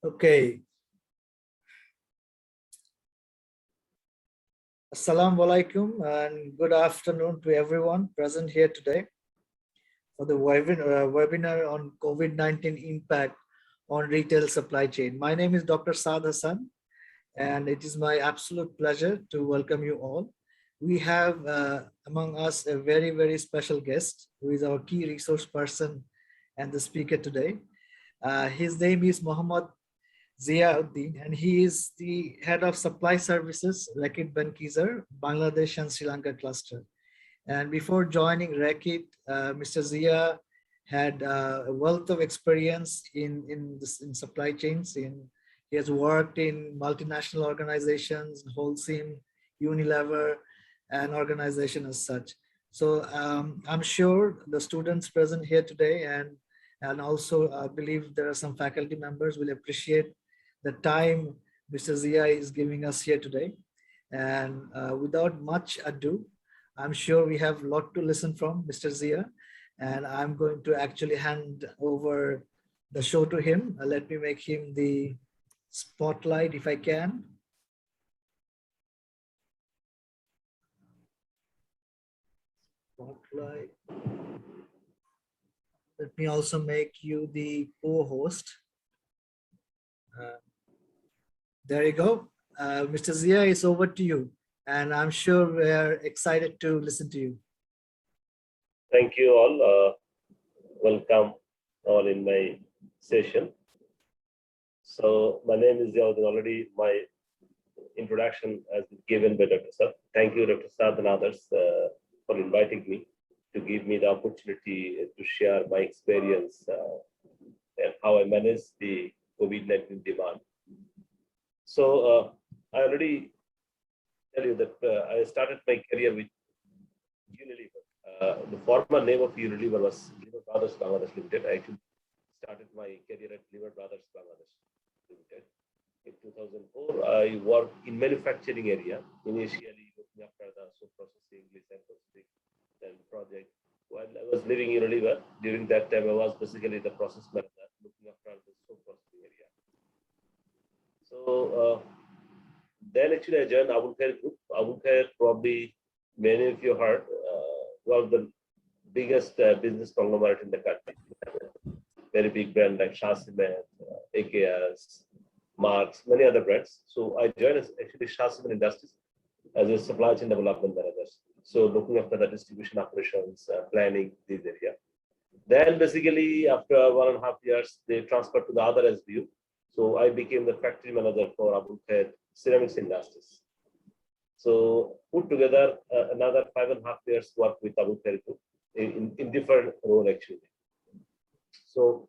Okay. Assalamu alaikum and good afternoon to everyone present here today for the webinar on COVID-19 impact on retail supply chain. My name is Dr. Saad Hasan, and it is my absolute pleasure to welcome you all. We have among us a very, very special guest who is our key resource person and the speaker today. His name is Mohammed Zia Uddin, and he is the head of supply services, Reckitt Benckiser, Bangladesh and Sri Lanka cluster. And before joining Reckitt, Mr. Zia had a wealth of experience in supply chains. He has worked in multinational organizations, Holcim, Unilever, and organization as such. So I'm sure the students present here today and also I believe there are some faculty members will appreciate the time Mr. Zia is giving us here today. And without much ado, I'm sure we have a lot to listen from Mr. Zia, and I'm going to actually hand over the show to him. Let me make him the spotlight if I can. Spotlight. Let me also make you the co-host. There you go. Mr. Zia, it's over to you. And I'm sure we're excited to listen to you. Thank you all. Welcome all in my session. So my name is Zia Uddin. Already my introduction has been given by Dr. Saad. Thank you, Dr. Saad and others for inviting me to give me the opportunity to share my experience and how I manage the COVID-19 demand. So I already tell you that I started my career with Unilever. The former name of Unilever was Liver Brothers Bangladesh Limited. I actually started my career at Liver Brothers Bangladesh Limited. In 2004, I worked in manufacturing area, initially looking after the soap processing, glycerin processing, then project. While I was living in Unilever, during that time I was basically the process manager, looking after the soap processing area. So then actually I joined Abul Khair Group. Abul Khair, probably many of you heard, one of the biggest business conglomerate in the country. Very big brand like Shah Cement, AKS, Marks, many other brands. So I joined as actually Shah Cement Industries as a supply chain development manager. So looking after the distribution operations, planning this area. Then basically after 1.5 years, they transferred to the other SBU. So I became the factory manager for Abul Khair Ceramics Industries. So put together another 5.5 years work with Abul Khair Group in different role actually. So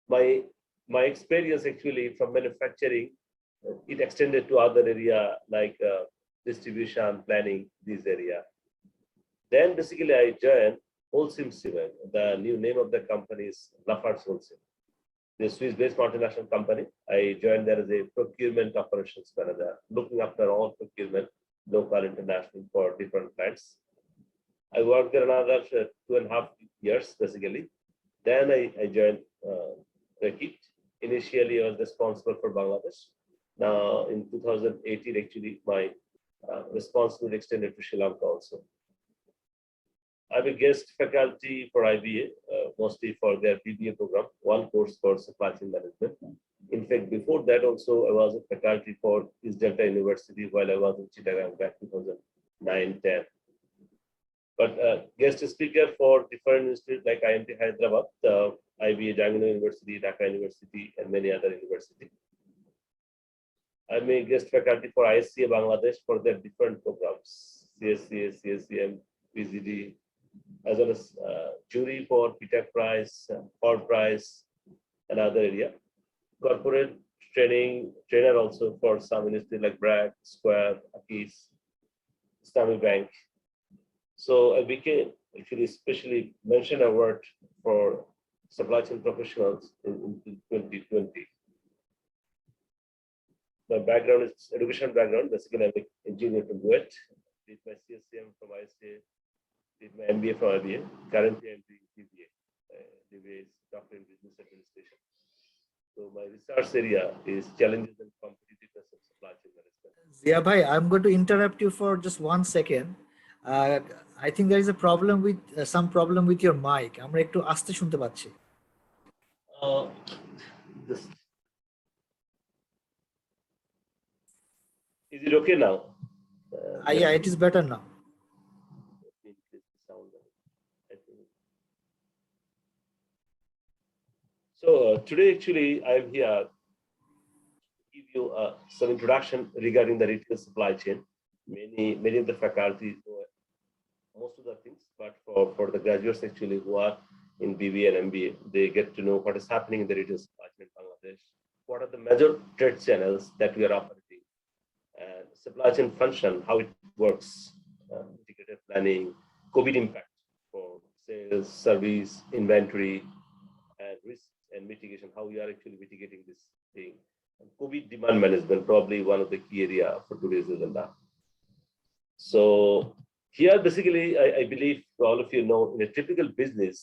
my experience actually from manufacturing, it extended to other area like distribution, planning, this area. Then basically I joined Holcim Cement. The new name of the company is Lafarge Holcim. The Swiss-based multinational company. I joined there as a procurement operations manager, looking after all procurement, local, international for different clients. I worked there another 2.5 years basically. Then I joined Reckitt. Initially, I was responsible for Bangladesh. Now in 2018, actually, my responsibility extended to Sri Lanka also. I'm a guest faculty for IBA, mostly for their PBA program, one course for supply chain management. In fact, before that also, I was a faculty for East Delta University while I was in Chittagong back 2009-10. But guest speaker for different institutes like IMT Hyderabad, IBA Jangina University, Dhaka University, and many other universities. I'm a guest faculty for ISCA Bangladesh for their different programs, CSCA, CSCM, PGD, as well as jury for PTAC Prize, Ford Prize, and other area. Corporate training, trainer also for some industries like Bragg, Square, Akis, Islamic Bank. So I became actually especially mentioned award for supply chain professionals in 2020. My background is education background. Basically, I'm an engineer from Kuwait. Did my CSCM from ISA. Did my MBA from IBA. Currently, I'm doing DBA. DBA is Doctor in Business Administration. So my research area is challenges and competitiveness of supply chain management. Zia bhai, I'm going to interrupt you for just 1 second. Uh, I think there is a problem with some problem with your mic. আমরা একটু আস্তে শুনতে পাচ্ছি। Uh, this, is it okay now? Yeah, it is better now. Let me increase the sound. I think. So today, actually, I'm here to give you some introduction regarding the retail supply chain. Many of the faculty know most of the things, but for the graduates actually who are in BBA and MBA, they get to know what is happening in the retail supply chain in Bangladesh. What are the major trade channels that we are operating, and supply chain function, how it works, integrated planning, COVID impact for sales, service, inventory, and risk and mitigation, how we are actually mitigating this thing. And COVID demand management, probably one of the key area for today's agenda. So here, basically, I believe all of you know, in a typical business,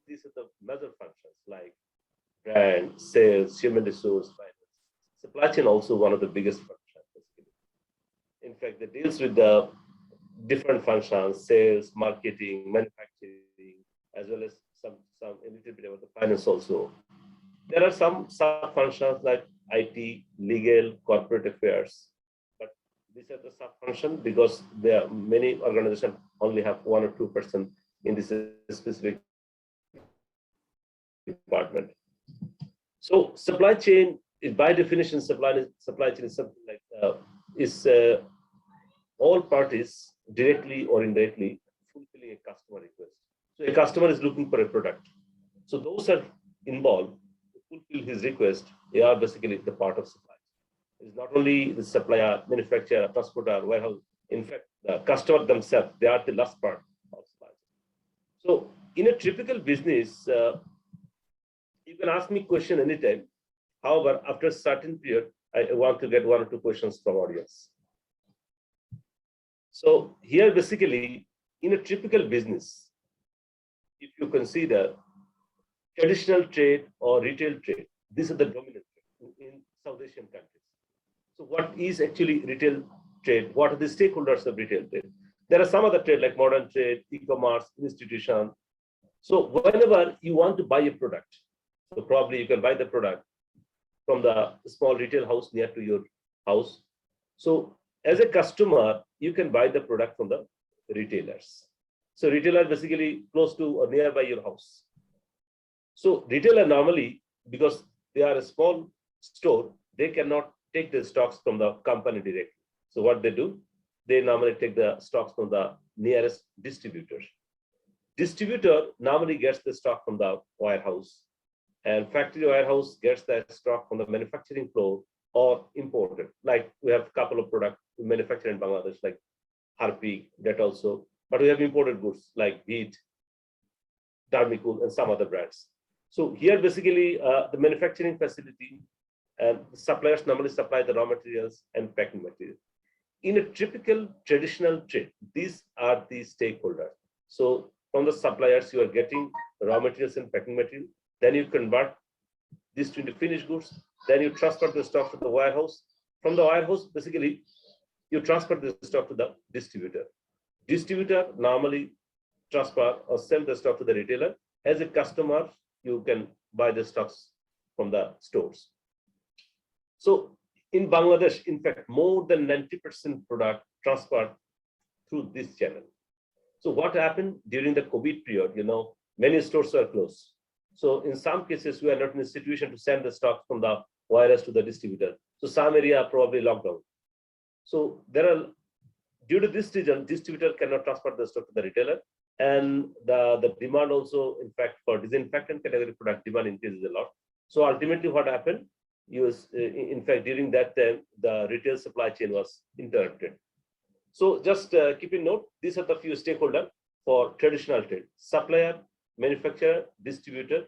these are the major functions like brand, sales, human resource, finance. Supply chain also one of the biggest functions, basically. In fact, it deals with the different functions, sales, marketing, manufacturing, as well as some a little bit about the finance also. There are some sub-functions like IT, legal, corporate affairs, but these are the sub-functions because there are many organizations only have 1 or 2% in this specific department. So supply chain is by definition, supply chain is something like all parties directly or indirectly fulfilling a customer request. So a customer is looking for a product. So those are involved to fulfill his request. They are basically the part of supply. It's not only the supplier, manufacturer, transporter, warehouse. In fact, the customer themselves, they are the last part of supply. So in a typical business, you can ask me question anytime. However, after a certain period, I want to get 1 or 2 questions from audience. So here, basically, in a typical business, if you consider traditional trade or retail trade, these are the dominant trade in South Asian countries. So what is actually retail trade? What are the stakeholders of retail trade? There are some other trade like modern trade, e-commerce, institution. So whenever you want to buy a product, so probably you can buy the product from the small retail house near to your house. So as a customer, you can buy the product from the retailers. So retailer basically close to or nearby your house. So retailer normally, because they are a small store, they cannot take the stocks from the company directly. So what they do, they normally take the stocks from the nearest distributor. Distributor normally gets the stock from the warehouse, and factory warehouse gets that stock from the manufacturing floor or imported. Like we have a couple of products we manufacture in Bangladesh, like Harpic, that also, but we have imported goods like Heat, Darmicul, and some other brands. So here, basically, the manufacturing facility and the suppliers normally supply the raw materials and packing materials. In a typical traditional trade, these are the stakeholders. So from the suppliers, you are getting raw materials and packing material. Then you convert this into finished goods. Then you transfer the stock to the warehouse. From the warehouse, basically, you transfer the stock to the distributor. Distributor normally transfer or sell the stock to the retailer. As a customer, you can buy the stocks from the stores. So in Bangladesh, in fact, more than 90% product transferred through this channel. So what happened during the COVID period, many stores were closed. So in some cases, we are not in a situation to send the stock from the warehouse to the distributor. So some area probably locked down. So there are, due to this reason, distributor cannot transfer the stock to the retailer. And the demand also, in fact, for disinfectant category product, demand increases a lot. So ultimately what happened, in fact, during that time, the retail supply chain was interrupted. So just keep in note, these are the few stakeholders for traditional trade: supplier, manufacturer, distributor,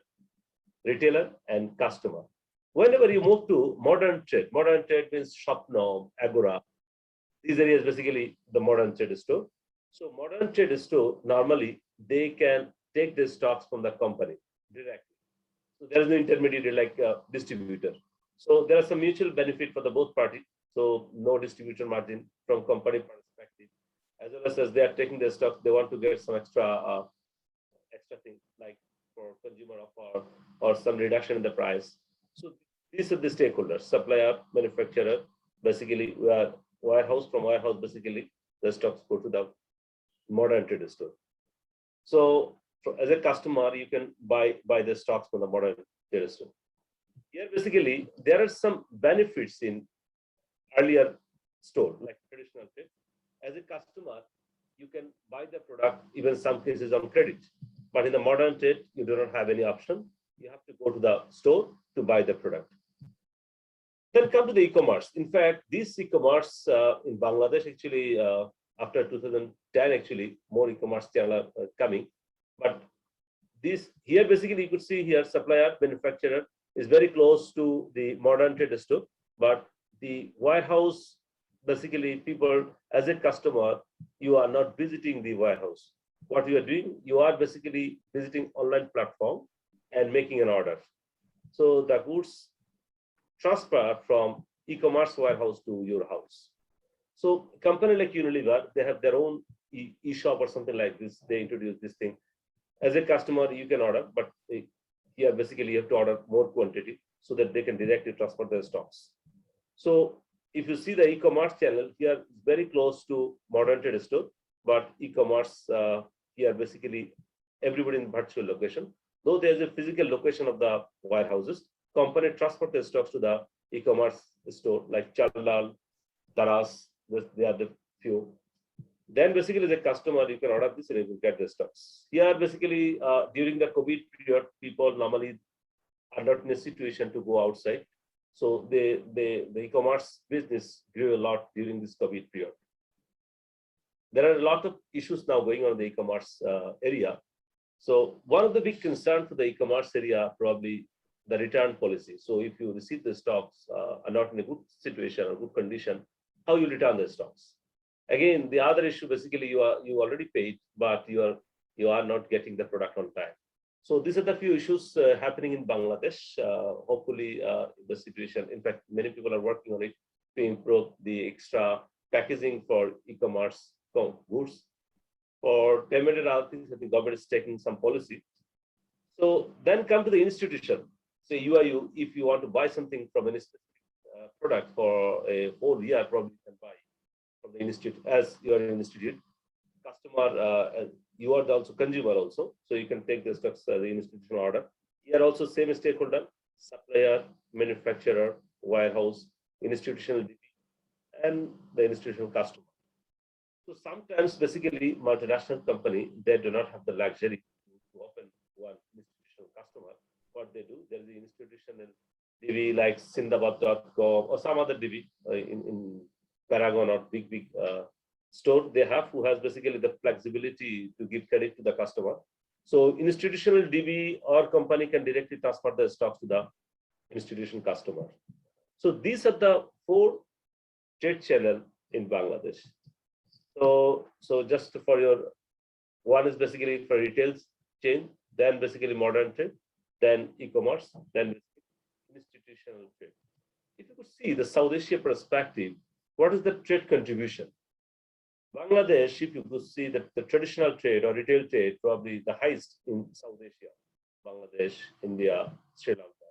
retailer, and customer. Whenever you move to modern trade means Shopnom, Agora. These areas basically the modern trade store. So modern trade store, normally they can take the stocks from the company directly. So there is no intermediary like distributor. So there are some mutual benefit for the both parties. So no distributor margin from company perspective, as well as they are taking their stock, they want to get some extra thing like for consumer offer or some reduction in the price. So these are the stakeholders: supplier, manufacturer. Basically, we are warehouse. From warehouse, basically the stocks go to the modern trade store. So as a customer, you can buy the stocks from the modern trade store. Here, basically, there are some benefits in earlier store, like traditional trade. As a customer, you can buy the product, even some cases on credit. But in the modern trade, you do not have any option. You have to go to the store to buy the product. Then come to the e-commerce. In fact, this e-commerce in Bangladesh, actually, after 2010, actually, more e-commerce channels are coming. But this here, basically, you could see here, supplier, manufacturer is very close to the modern trade store. But the warehouse, basically, people, as a customer, you are not visiting the warehouse. What you are doing, you are basically visiting online platform and making an order. So the goods transfer from e-commerce warehouse to your house. So a company like Unilever, they have their own e-shop or something like this. They introduce this thing. As a customer, you can order, but here basically you have to order more quantity so that they can directly transfer their stocks. So if you see the e-commerce channel here, it's very close to modern trade store, but e-commerce here basically everybody in virtual location. Though there's a physical location of the warehouses, company transport their stocks to the e-commerce store like Chandal, Taras, they are the few. Then basically as a customer, you can order this and you will get the stocks. Here basically during the COVID period, people normally are not in a situation to go outside. So the e-commerce business grew a lot during this COVID period. There are a lot of issues now going on in the e-commerce area. So one of the big concerns for the e-commerce area, probably the return policy. So if you receive the stocks are not in a good situation or good condition, how you return the stocks? Again, the other issue, basically you already paid, but you are not getting the product on time. So these are the few issues happening in Bangladesh. Hopefully the situation, in fact, many people are working on it to improve the extra packaging for e-commerce goods. For payment and other things, I think government is taking some policy. So then come to the institution. Say if you want to buy something from an product for a whole year, probably you can buy from the institute as you are an institute. Customer, you are also consumer also, so you can take the stocks the institutional order. Here also same stakeholder, supplier, manufacturer, warehouse, institutional DP, and the institutional customer. So sometimes basically multinational company, they do not have the luxury to open one institutional customer. What they do, there is the institutional DB like Sindabad.com or some other DB in Paragon or big store they have, who has basically the flexibility to give credit to the customer. So institutional DB or company can directly transfer the stocks to the institutional customer. So these are the 4 trade channels in Bangladesh. So just for your, one is basically for retail chain, then basically modern trade, then e-commerce, then institutional trade. If you could see the South Asia perspective, what is the trade contribution? Bangladesh, if you could see that the traditional trade or retail trade, probably the highest in South Asia, Bangladesh, India, Sri Lanka.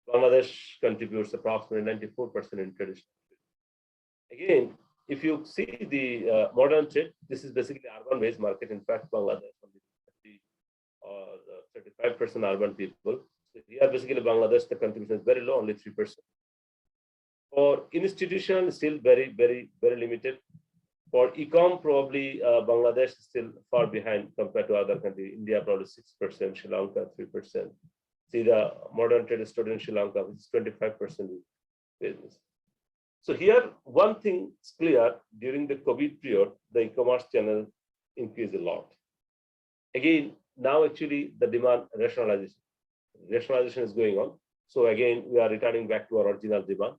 Bangladesh contributes approximately 94% in traditional trade. Again, if you see the modern trade, this is basically urban-based market. In fact, Bangladesh only 30 or 35% urban people. So here, basically, Bangladesh, the contribution is very low, only 3%. For institutional, still very limited. For e-com, probably Bangladesh is still far behind compared to other countries. India probably 6%, Sri Lanka 3%. See the modern trade store in Sri Lanka, which is 25% business. So here, one thing is clear: during the COVID period, the e-commerce channel increased a lot. Again, now actually the demand rationalization is going on. So again, we are returning back to our original demand.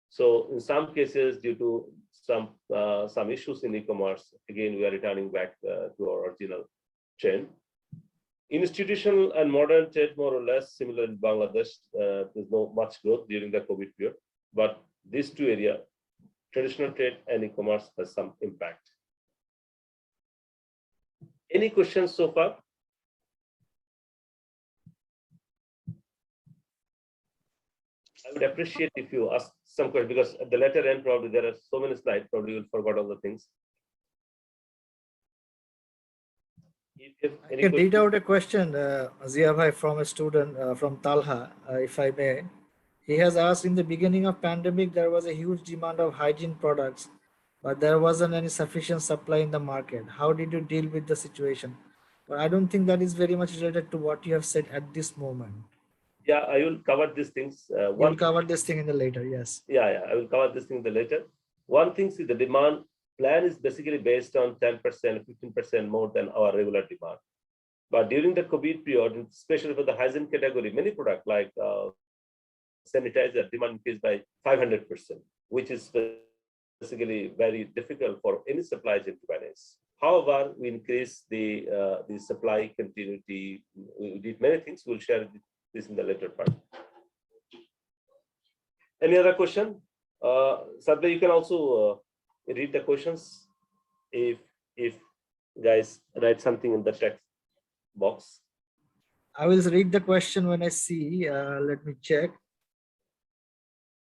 So in some cases, due to some issues in e-commerce, again, we are returning back to our original trend. Institutional and modern trade more or less similar in Bangladesh. There's no much growth during the COVID period, but these two areas, traditional trade and e-commerce, has some impact. Any questions so far? I would appreciate if you ask some questions, because at the later end, probably there are so many slides, probably you'll forget all the things. I can read out a question, Zia bhai, from a student from Talha, if I may. He has asked, in the beginning of pandemic, there was a huge demand of hygiene products, but there wasn't any sufficient supply in the market. How did you deal with the situation? But I don't think that is very much related to what you have said at this moment. Yeah, I will cover these things. We'll cover this thing in the later, yes. Yeah, I will cover this thing in the later. One thing is the demand plan is basically based on 10%, 15% more than our regular demand. But during the COVID period, especially for the hygiene category, many products like sanitizer demand increased by 500%, which is basically very difficult for any supply chain to manage. However, we increased the supply continuity. We did many things. We'll share this in the later part. Any other question? Sadly, you can also read the questions if guys write something in the text box. I will read the question when I see. Let me check.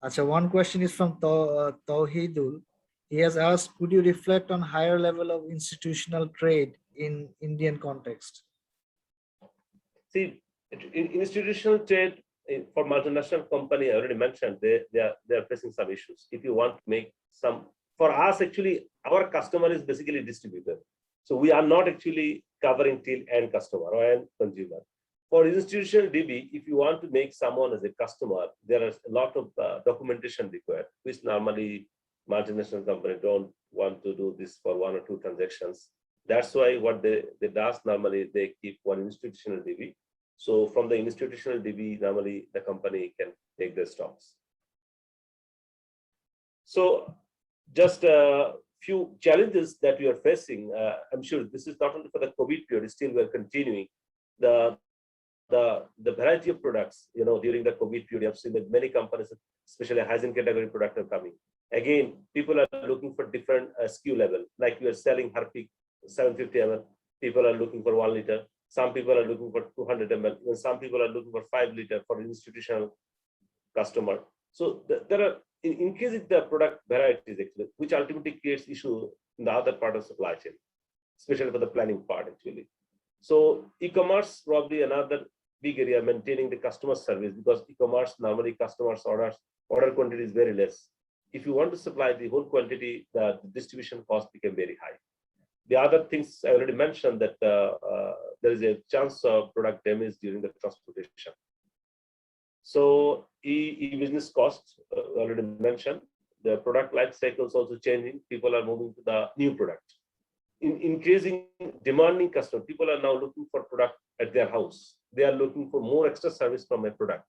Achha, one question is from Tawhidul. He has asked, could you reflect on higher level of institutional trade in Indian context? See, in institutional trade for multinational company, I already mentioned they are facing some issues. If you want to make some, for us actually, our customer is basically distributor. So we are not actually covering till end customer or end consumer. For institutional DB, if you want to make someone as a customer, there is a lot of documentation required, which normally multinational company don't want to do this for one or two transactions. That's why what they does normally they keep one institutional DB. So from the institutional DB, normally the company can take the stocks. So just a few challenges that we are facing. I'm sure this is not only for the COVID period, still we're continuing. The variety of products, during the COVID period, I've seen that many companies, especially hygiene category product, are coming. Again, people are looking for different SKU level. Like we are selling Harpic 750 ml, people are looking for 1 liter. Some people are looking for 200 ml. Even some people are looking for 5 liter for institutional customer. So there are increasing the product varieties actually, which ultimately creates issue in the other part of supply chain, especially for the planning part actually. So e-commerce probably another big area, maintaining the customer service, because e-commerce normally customers order quantity is very less. If you want to supply the whole quantity, the distribution cost became very high. The other things I already mentioned that there is a chance of product damage during the transportation. So e-business costs already mentioned. The product life cycle is also changing. People are moving to the new product. In increasing demanding customer, people are now looking for product at their house. They are looking for more extra service from a product.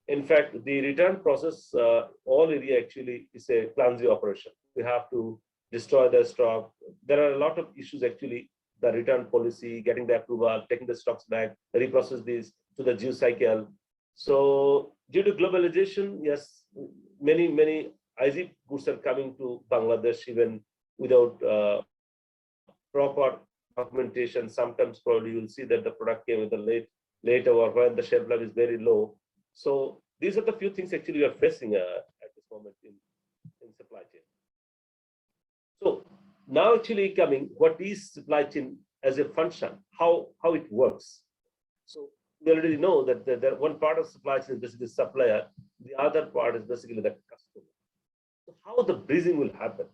In fact, the return process, all area actually is a clumsy operation. We have to destroy the stock. There are a lot of issues actually, the return policy, getting the approval, taking the stocks back, reprocess these to the due cycle. So due to globalization, yes, many IG goods are coming to Bangladesh even without proper documentation. Sometimes probably you'll see that the product came with a late or when the shelf life is very low. So these are the few things actually we are facing at this moment in supply chain. So now actually coming, what is supply chain as a function, how it works. So we already know that the one part of supply chain is basically supplier, the other part is basically the customer. So how the bridging will happen?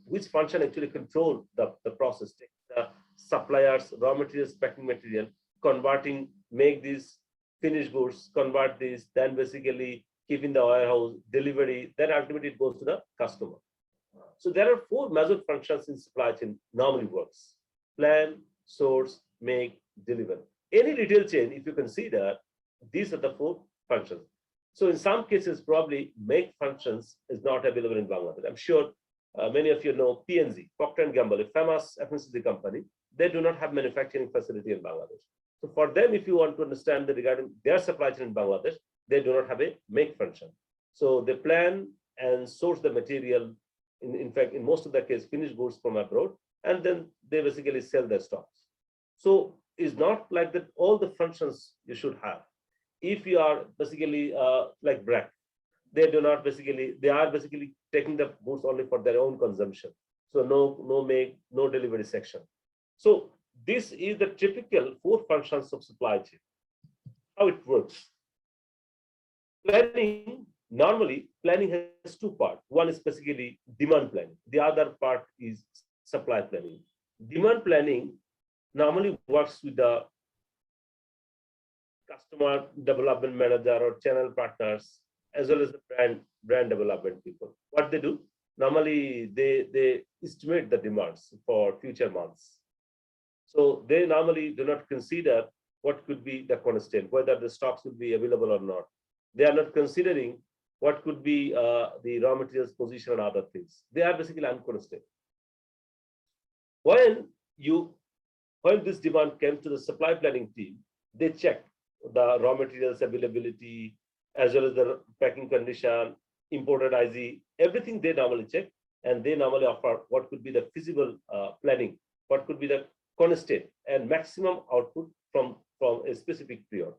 Which function actually control the process? Take the suppliers, raw materials, packing material, converting, make these finished goods, convert these, then basically keep in the warehouse, delivery, then ultimately it goes to the customer. So there are 4 major functions in supply chain normally works: plan, source, make, deliver. Any retail chain, if you consider, these are the 4 functions. So in some cases, probably make functions is not available in Bangladesh. I'm sure many of you know P&G, Procter & Gamble, a famous FMCG company. they do not have manufacturing facility in Bangladesh. So for them, if you want to understand regarding their supply chain in Bangladesh, they do not have a make function. So they plan and source the material, in fact, in most of the case, finished goods from abroad, and then they basically sell their stocks. So it's not like that all the functions you should have. If you are basically like BRAC, they are basically taking the goods only for their own consumption. So no make, no delivery section. So this is the typical 4 functions of supply chain. How it works. Normally planning has 2 parts. One is basically demand planning. The other part is supply planning. Demand planning normally works with the customer development manager or channel partners, as well as the brand development people. What they do, normally they estimate the demands for future months. So they normally do not consider what could be the constant, whether the stocks will be available or not. They are not considering what could be the raw materials position and other things. They are basically unconstant. When this demand came to the supply planning team, they check the raw materials availability, as well as the packing condition, imported IZ, everything they normally check, and they normally offer what could be the feasible planning, what could be the constant and maximum output from a specific period.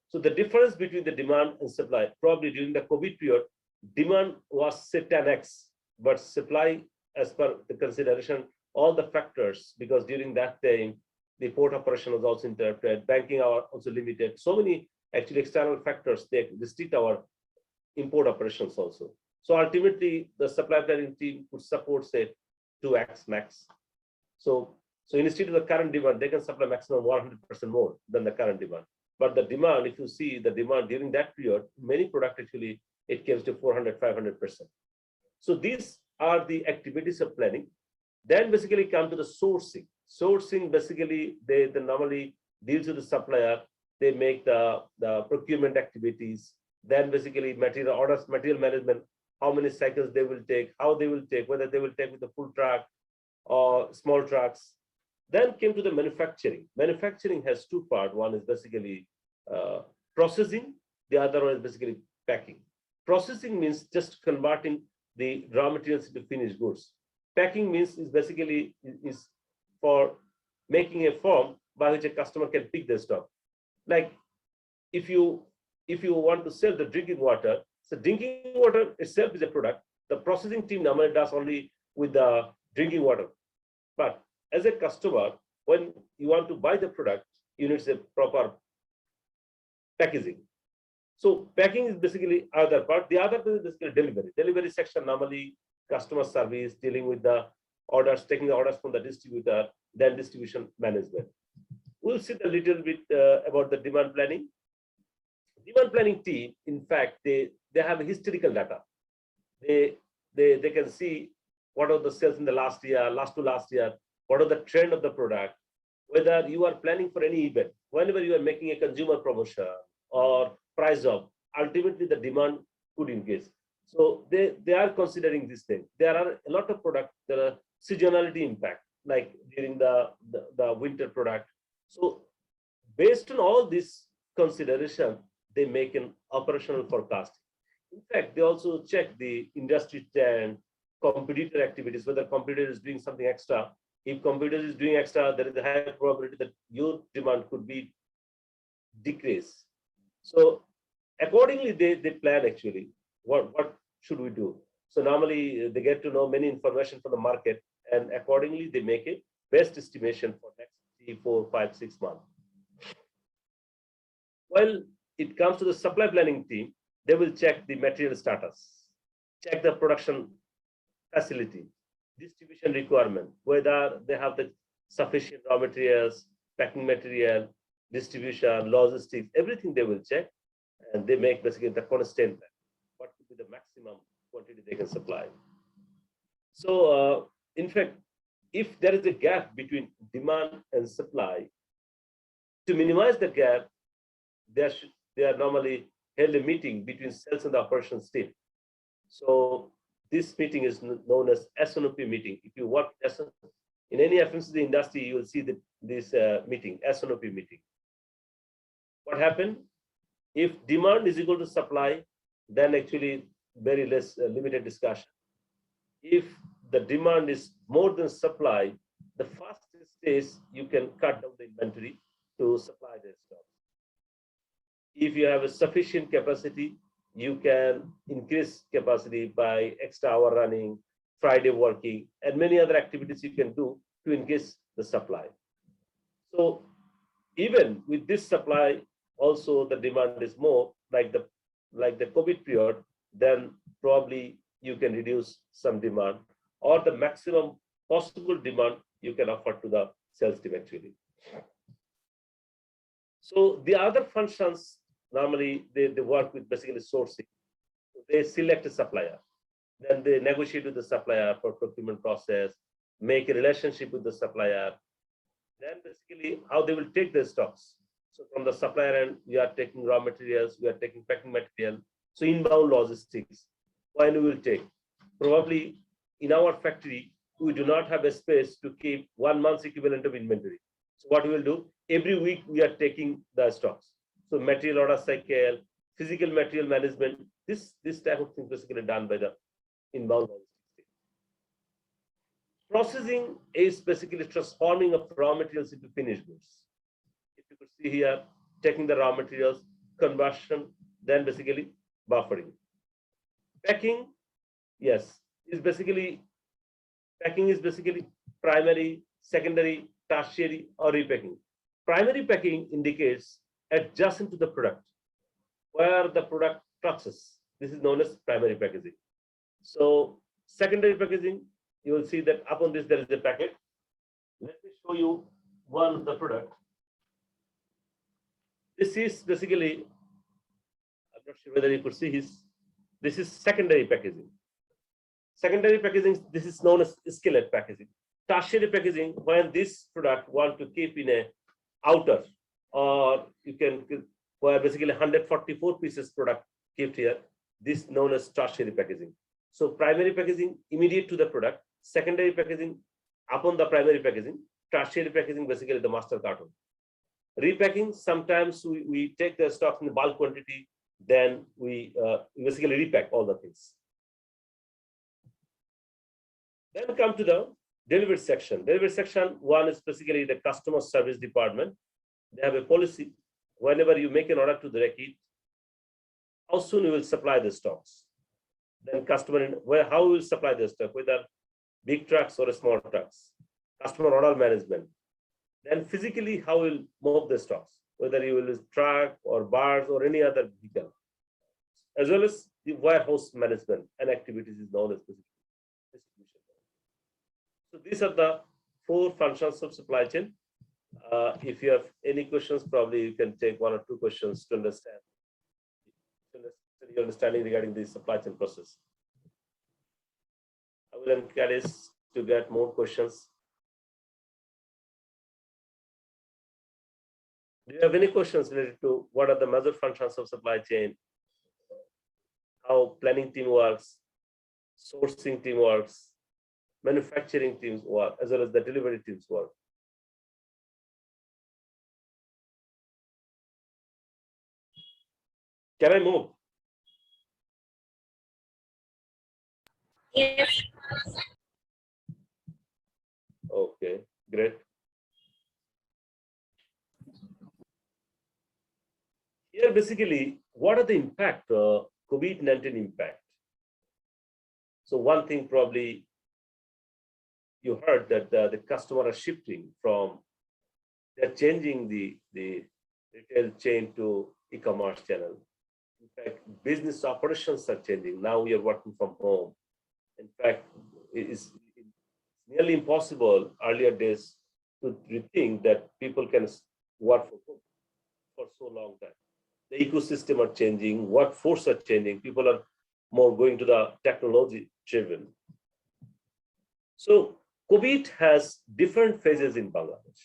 So the difference between the demand and supply, probably during the COVID period, demand was say 10x, but supply, as per the consideration, all the factors, because during that time, the port operation was also interrupted, banking are also limited. So many actually external factors, they restrict our import operations also. So ultimately, the supply planning team could support, say, 2x max. So instead of the current demand, they can supply maximum 100% more than the current demand. But the demand, if you see the demand during that period, many products actually, it comes to 400, 500%. So these are the activities of planning. Then basically come to the sourcing. Sourcing, basically, they normally deals with the supplier. They make the procurement activities. Then basically material orders, material management, how many cycles they will take, how they will take, whether they will take with the full truck or small trucks. Then came to the manufacturing. Manufacturing has 2 parts. One is basically processing. The other one is basically packing. Processing means just converting the raw materials into finished goods. Packing means is basically is for making a form by which a customer can pick their stock. Like if you want to sell the drinking water, so drinking water itself is a product. The processing team normally does only with the drinking water. But as a customer, when you want to buy the product, you need a proper packaging. So packing is basically other part. The other is basically delivery. Delivery section normally customer service, dealing with the orders, taking the orders from the distributor, then distribution management. We'll see a little bit about the demand planning. Demand planning team, in fact, they have historical data. They can see what are the sales in the last year, last to last year, what are the trend of the product, whether you are planning for any event, whenever you are making a consumer promotion or price job, ultimately the demand could increase. So they are considering this thing. There are a lot of products, there are seasonality impact, like during the winter product. So based on all this consideration, they make an operational forecast. In fact, they also check the industry trend, competitor activities, whether competitor is doing something extra. If competitor is doing extra, there is a high probability that your demand could be decrease. So accordingly, they plan actually what should we do. So normally they get to know many information from the market, and accordingly they make a best estimation for next 3, 4, 5, 6 months. Well, it comes to the supply planning team, they will check the material status, check the production facility, distribution requirement, whether they have the sufficient raw materials, packing material, distribution, logistics, everything they will check, and they make basically the constant plan. What could be the maximum quantity they can supply. So in fact, if there is a gap between demand and supply, to minimize the gap, they are normally held a meeting between sales and the operations team. So this meeting is known as SNOP meeting. If you work In any FMCG industry, you will see this meeting, SNOP meeting. What happened? If demand is equal to supply, then actually very less limited discussion. If the demand is more than supply, the fastest is you can cut down the inventory to supply the stock. If you have a sufficient capacity, you can increase capacity by extra hour running, Friday working, and many other activities you can do to increase the supply. So even with this supply, also the demand is more like the COVID period, then probably you can reduce some demand, or the maximum possible demand you can offer to the sales team actually. So the other functions, normally they work with basically sourcing. They select a supplier, then they negotiate with the supplier for procurement process, make a relationship with the supplier, then basically how they will take the stocks. So from the supplier end, we are taking raw materials, we are taking packing material. So inbound logistics, when we will take, probably in our factory, we do not have a space to keep 1 month's equivalent of inventory. So what we will do, every week we are taking the stocks. So material order cycle, physical material management, this type of thing basically done by the inbound logistics. Processing is basically transforming of raw materials into finished goods. If you could see here, taking the raw materials, conversion, then basically buffering. Packing, yes, packing is basically primary, secondary, tertiary, or repacking. Primary packing indicates adjacent to the product, where the product touches. This is known as primary packaging. So secondary packaging, you will see that upon this there is a packet. Let me show you one of the product. This is basically, I'm not sure whether you could see this is secondary packaging. Secondary packaging, this is known as skillet packaging. Tertiary packaging, when this product want to keep in a outer, or you can, where basically 144 pieces product kept here, this known as tertiary packaging. So primary packaging immediate to the product, secondary packaging upon the primary packaging, tertiary packaging basically the master carton. Repacking, sometimes we take the stock in the bulk quantity, then we basically repack all the things. Then come to the delivery section. Delivery section, one is basically the customer service department. They have a policy. Whenever you make an order to the Reckitt, how soon you will supply the stocks? Then customer, how you will supply the stock, whether big trucks or small trucks. Customer order management. Then physically, how you will move the stocks, whether you will use truck or bars or any other vehicle, as well as the warehouse management and activities is known as distribution. So these are the 4 functions of supply chain. If you have any questions, probably you can take 1 or 2 questions to understand your understanding regarding the supply chain process. I will encourage to get more questions. Do you have any questions related to what are the major functions of supply chain, how planning team works, sourcing team works, manufacturing teams work, as well as the delivery teams work? Can I move? Yes. Okay, great. Here, basically, what are the impact, COVID-19 impact? So one thing probably you heard that the customer are shifting from, they're changing the retail chain to e-commerce channel. In fact, business operations are changing. Now we are working from home. In fact, it's nearly impossible earlier days to rethink that people can work from home for so long time. The ecosystem are changing, workforce are changing, people are more going to the technology driven. So COVID has different phases in Bangladesh.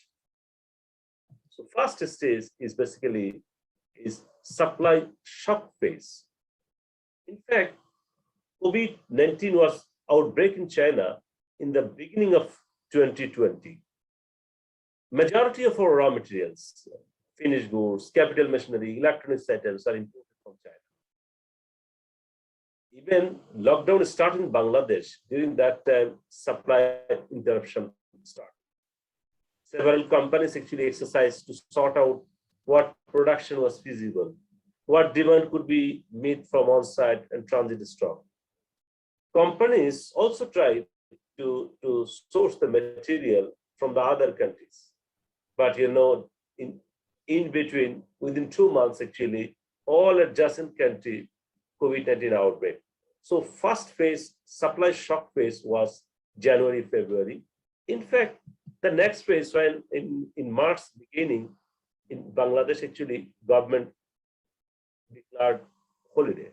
So first stage is basically supply shock phase. In fact, COVID-19 was outbreak in China in the beginning of 2020. Majority of our raw materials, finished goods, capital machinery, electronics items are imported from China. Even lockdown started in Bangladesh. During that time, supply interruption started. Several companies actually exercised to sort out what production was feasible, what demand could be met from on-site and transit stock. Companies also tried to source the material from the other countries. But in between, within 2 months, actually, all adjacent country, COVID-19 outbreak. So first phase, supply shock phase was January, February. In fact, the next phase, when in March beginning, in Bangladesh, actually, government declared holiday.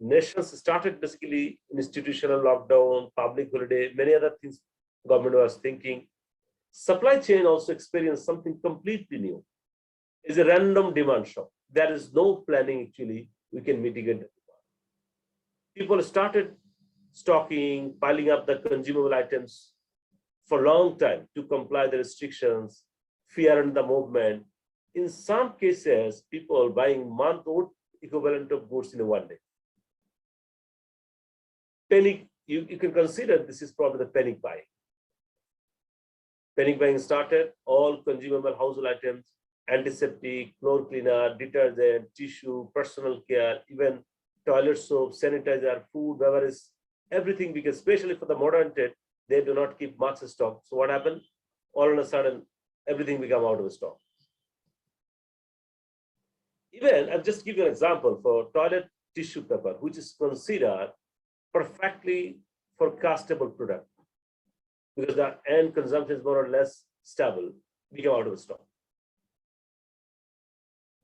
Nations started basically institutional lockdown, public holiday, many other things government was thinking. Supply chain also experienced something completely new. It's a random demand shock. There is no planning actually, we can mitigate the demand. People started stocking, piling up the consumable items for a long time to comply the restrictions, fear in the movement. In some cases, people buying month-old equivalent of goods in one day. Panic, you can consider this is probably the panic buying. Panic buying started, all consumable household items, antiseptic, floor cleaner, detergent, tissue, personal care, even toilet soap, sanitizer, food, beverage, everything, because especially for the modern trade, they do not keep much stock. So what happened? All of a sudden, everything become out of stock. Even, I'll just give you an example for toilet tissue paper, which is considered perfectly forecastable product, because the end consumption is more or less stable, became out of stock.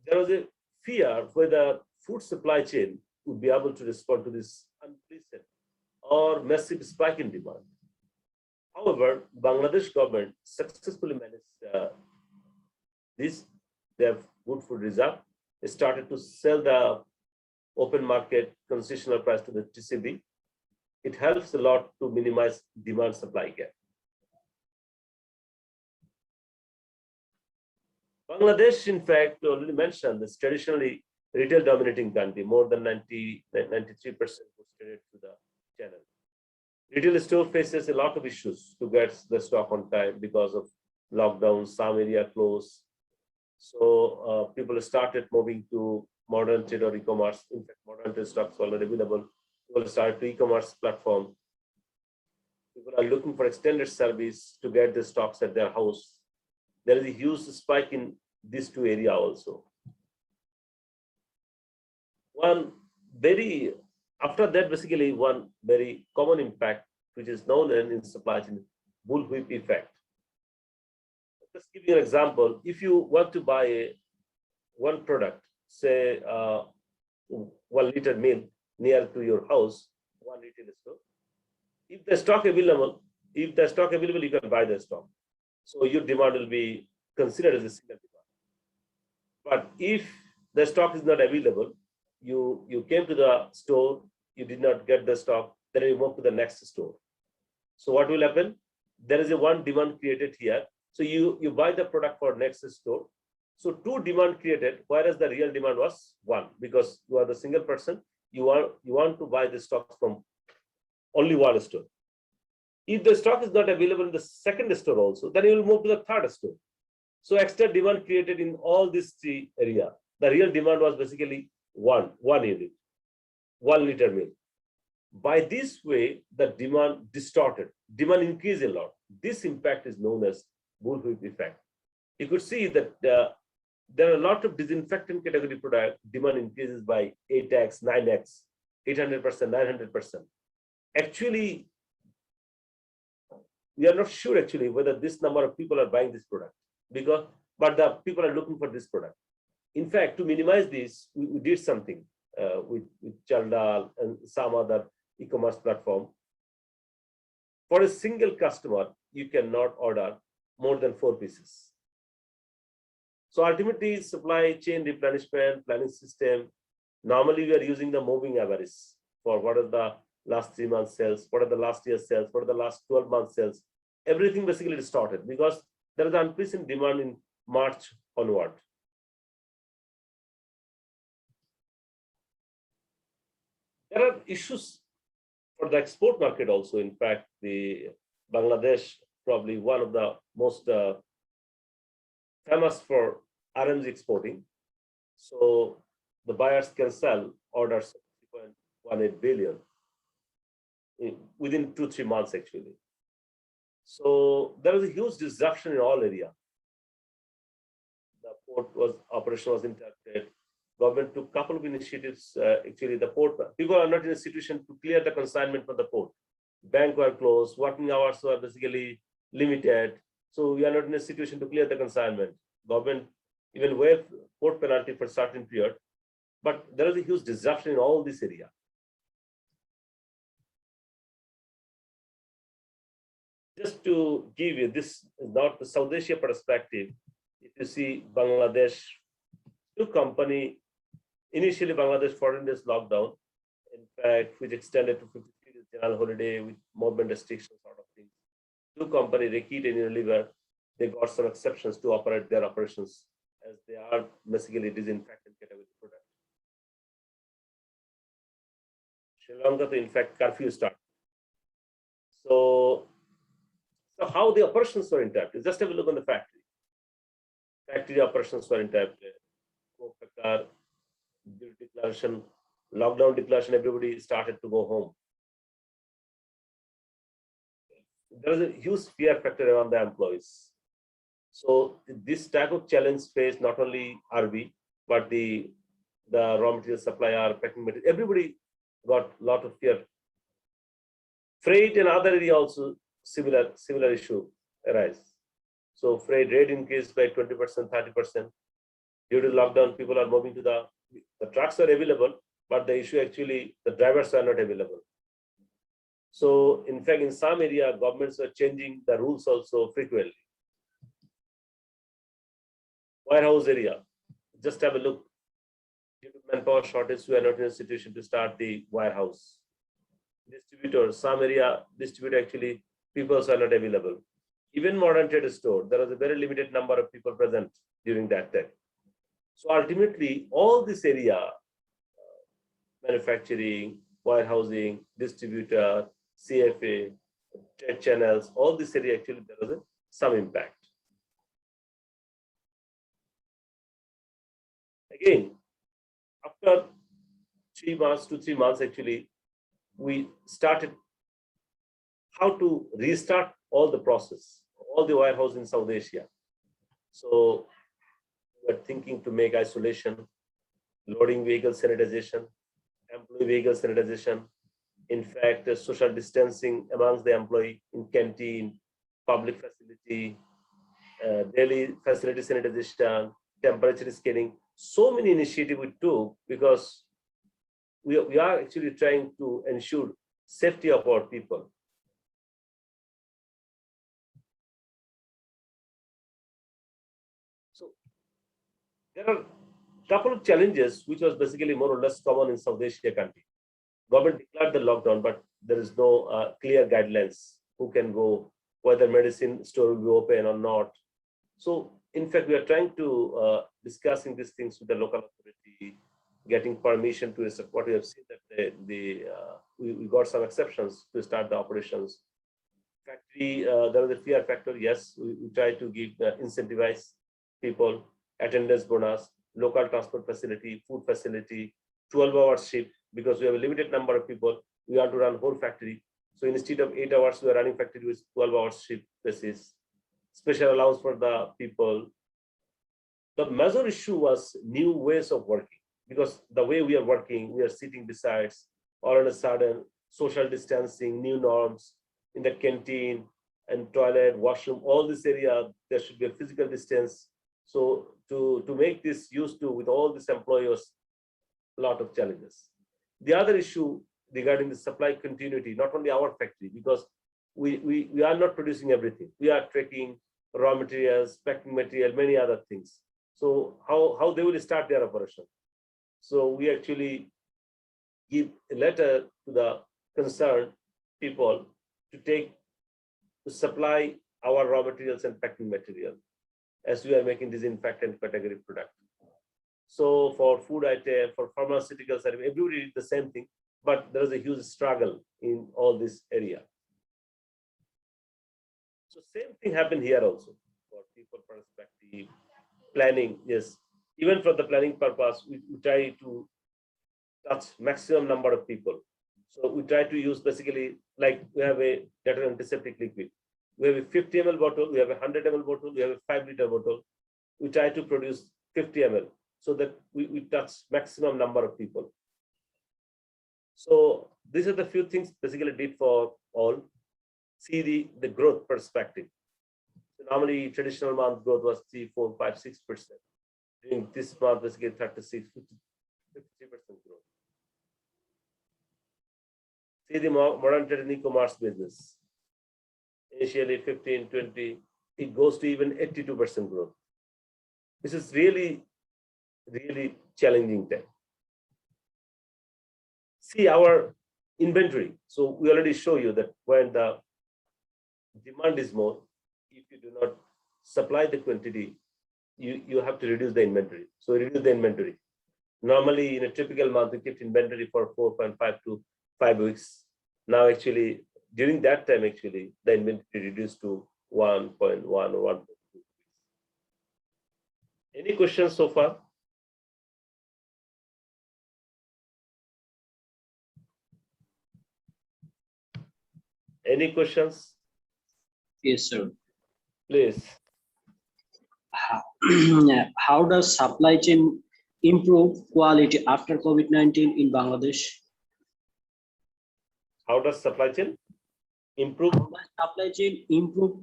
There was a fear whether food supply chain would be able to respond to this unprecedented or massive spike in demand. However, Bangladesh government successfully managed this. They have good food reserve. They started to sell the open market concessional price to the TCB. It helps a lot to minimize demand supply gap. Bangladesh, in fact, already mentioned, is traditionally retail dominating country. More than 93% was traded to the channel. Retail store faces a lot of issues to get the stock on time because of lockdown, some area closed. So people started moving to modern trade or e-commerce. In fact, modern trade stocks already available. People started to e-commerce platform. People are looking for extended service to get the stocks at their house. There is a huge spike in these two areas also. After that, basically one very common impact, which is known in supply chain, bullwhip effect. Just give you an example. If you want to buy one product, say 1 liter milk near to your house, one retail store. If the stock available, you can buy the stock. So your demand will be considered as a single demand. But if the stock is not available, you came to the store, you did not get the stock, then you move to the next store. So what will happen? There is a one demand created here. So you buy the product for next store. So two demand created, whereas the real demand was one, because you are the single person, you want to buy the stocks from only one store. If the stock is not available in the second store also, then you will move to the third store. So extra demand created in all these three areas. The real demand was basically one unit, 1 liter milk. By this way, the demand distorted, demand increased a lot. This impact is known as bullwhip effect. You could see that there are a lot of disinfectant category product, demand increases by 8x, 9x, 800%, 900%. Actually, we are not sure actually whether this number of people are buying this product, but the people are looking for this product. In fact, to minimize this, we did something with Chaldal and some other e-commerce platform. For a single customer, you cannot order more than 4 pieces. So ultimately, supply chain replenishment planning system. Normally, we are using the moving average for what is the last 3 months sales, what are the last year's sales, what are the last 12 months sales. Everything basically distorted because there is unprecedented demand in March onward. There are issues for the export market also. In fact, the Bangladesh, probably one of the most famous for RMG exporting. So the buyers can sell orders 3.18 billion within 2-3 months actually. So there was a huge disruption in all area. The port operation was interrupted. Government took a couple of initiatives. Actually, the port people are not in a situation to clear the consignment from the port. Banks were closed. Working hours were basically limited. So we are not in a situation to clear the consignment. Government even waived port penalty for a certain period. But there is a huge disruption in all this area. Just to give you this, not the South Asia perspective, if you see Bangladesh, two company, initially Bangladesh 14 days lockdown, in fact, which extended to 53 days general holiday with movement restrictions sort of things. Two company, Reckitt and Unilever, they got some exceptions to operate their operations as they are basically disinfectant category product. Srilanka, in fact, curfew started. So how the operations were interrupted? Just have a look on the factory. Factory operations were interrupted. Declaration, lockdown declaration, everybody started to go home. There is a huge fear factor around the employees. So this type of challenge faced not only RB, but the raw material supplier, packing material, everybody got a lot of fear. Freight and other area also similar issue arise. So freight rate increased by 20%, 30%. Due to lockdown, people are moving to the trucks are available, but the issue actually, the drivers are not available. So in fact, in some area, governments are changing the rules also frequently. Warehouse area, just have a look. Due to manpower shortage, we are not in a situation to start the warehouse. Distributors, some area distributor actually, people are not available. Even modern trade store, there was a very limited number of people present during that time. So ultimately, all this area, manufacturing, warehousing, distributor, CFA, trade channels, all this area actually there was some impact. Again, after 2 to 3 months, actually, we started how to restart all the process, all the warehouse in South Asia. So we're thinking to make isolation, loading vehicle sanitization, employee vehicle sanitization, in fact, social distancing amongst the employee in canteen, public facility, daily facility sanitization, temperature scanning. So many initiatives we took because we are actually trying to ensure safety of our people. So there are a couple of challenges which was basically more or less common in South Asia country. Government declared the lockdown, but there is no clear guidelines who can go, whether medicine store will be open or not. So in fact, we are trying to discussing these things with the local authority, getting permission to what we have seen that we got some exceptions to start the operations. Factory, there was a fear factor. Yes, we try to give incentivize people, attendance bonus, local transport facility, food facility, 12-hour shift, because we have a limited number of people. We have to run whole factory. So instead of 8 hours, we are running factory with 12-hour shift basis. Special allowance for the people. The major issue was new ways of working, because the way we are working, we are sitting besides, all of a sudden, social distancing, new norms in the canteen and toilet, washroom, all this area, there should be a physical distance. So to make this used to with all these employers, a lot of challenges. The other issue regarding the supply continuity, not only our factory, because we are not producing everything. We are tracking raw materials, packing material, many other things. So how they will start their operation? So we actually give a letter to the concerned people to supply our raw materials and packing material as we are making disinfectant category product. So for food item, for pharmaceuticals, everybody did the same thing, but there is a huge struggle in all this area. So same thing happened here also for people perspective, planning. Yes, even for the planning purpose, we try to touch maximum number of people. So we try to use basically, like we have a detergent antiseptic liquid. We have a 50 ml bottle, we have a 100 ml bottle, we have a 5-liter bottle. We try to produce 50 ml so that we touch maximum number of people. So these are the few things basically did for all. See the growth perspective. So normally traditional month growth was 3, 4, 5, 6%. During this month, basically 36, 53% growth. See the modern trade and e-commerce business. Initially 15, 20, it goes to even 82% growth. This is really, really challenging time. See our inventory. So we already show you that when the demand is more, if you do not supply the quantity, you have to reduce the inventory. So reduce the inventory. Normally in a typical month, we kept inventory for 4.5 to 5 weeks. Now actually, during that time, actually, the inventory reduced to 1.1 or 1.2 weeks. Any questions so far? Any questions? Yes, sir. Please. How does supply chain improve quality after COVID-19 in Bangladesh? How does supply chain improve? How does supply chain improve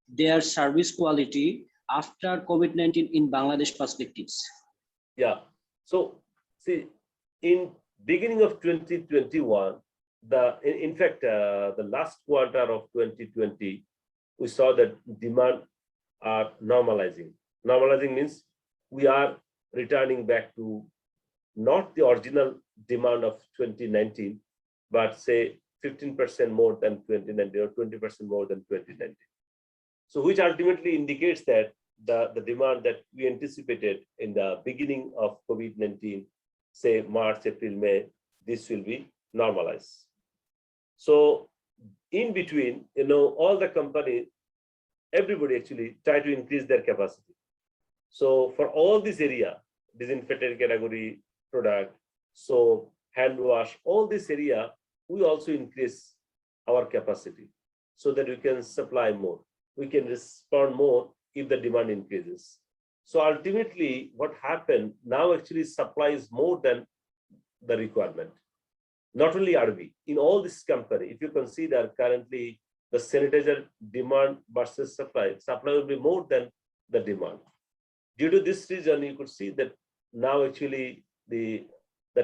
their service quality after COVID-19 in Bangladesh perspectives? Yeah. So see, in beginning of 2021, in fact, the last quarter of 2020, we saw that demand are normalizing. Normalizing means we are returning back to not the original demand of 2019, but say 15% more than 2019 or 20% more than 2019. So which ultimately indicates that the demand that we anticipated in the beginning of COVID-19, say March, April, May, this will be normalized. So in between, all the companies, everybody actually try to increase their capacity. So for all this area, disinfectant category product, so hand wash, all this area, we also increase our capacity so that we can supply more. We can respond more if the demand increases. So ultimately, what happened now actually supply is more than the requirement. Not only RV, in all this company, if you consider currently the sanitizer demand versus supply will be more than the demand. Due to this reason, you could see that now actually the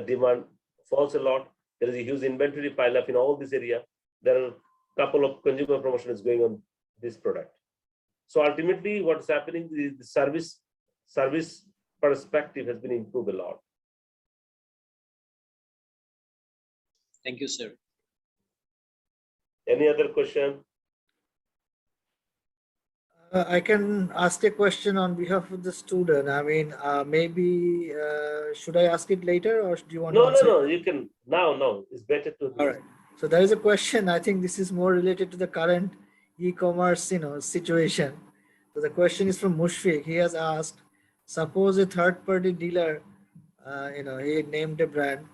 demand falls a lot. There is a huge inventory pile up in all this area. There are a couple of consumer promotions going on this product. So ultimately, what's happening is the service perspective has been improved a lot. Thank you, sir. Any other question? I can ask a question on behalf of the student. I mean, maybe should I ask it later, or do you want to answer? No. You can now. No, it's better to. All right. So there is a question. I think this is more related to the current e-commerce, situation. So the question is from Mushfiq. He has asked: suppose a third-party dealer, he named a brand,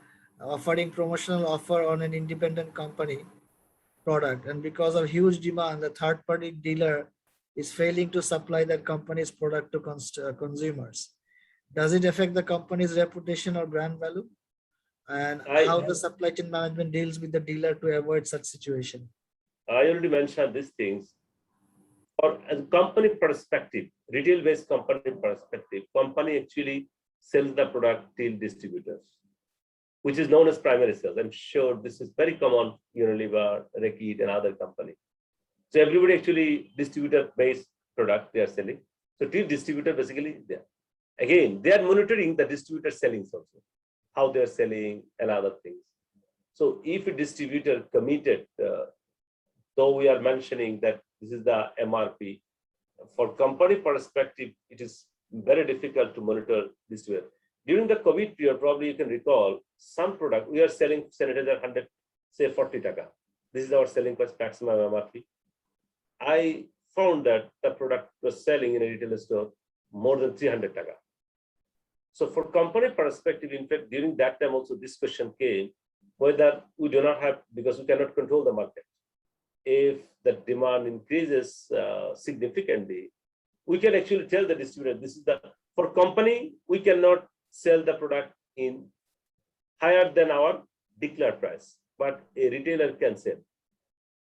offering promotional offer on an independent company product, and because of huge demand, the third-party dealer is failing to supply that company's product to consumers. Does it affect the company's reputation or brand value? And how the supply chain management deals with the dealer to avoid such situation? I already mentioned these things. Or as a company perspective, retail-based company perspective, company actually sells the product till distributors, which is known as primary sales. I'm sure this is very common, Unilever, Reckitt, and other companies. So everybody actually distributor-based product they are selling. So till distributor basically they are monitoring the distributor sellings also, how they are selling and other things. So if a distributor committed, though we are mentioning that this is the MRP, for company perspective, it is very difficult to monitor distributor. During the COVID period, probably you can recall some product, we are selling sanitizer 100, say 40 taka. This is our selling price, maximum MRP. I found that the product was selling in a retail store more than 300 taka. So for company perspective, in fact, during that time also this question came, whether we do not have, because we cannot control the market. If the demand increases significantly, we can actually tell the distributor, this is the, for company, we cannot sell the product in higher than our declared price, but a retailer can sell.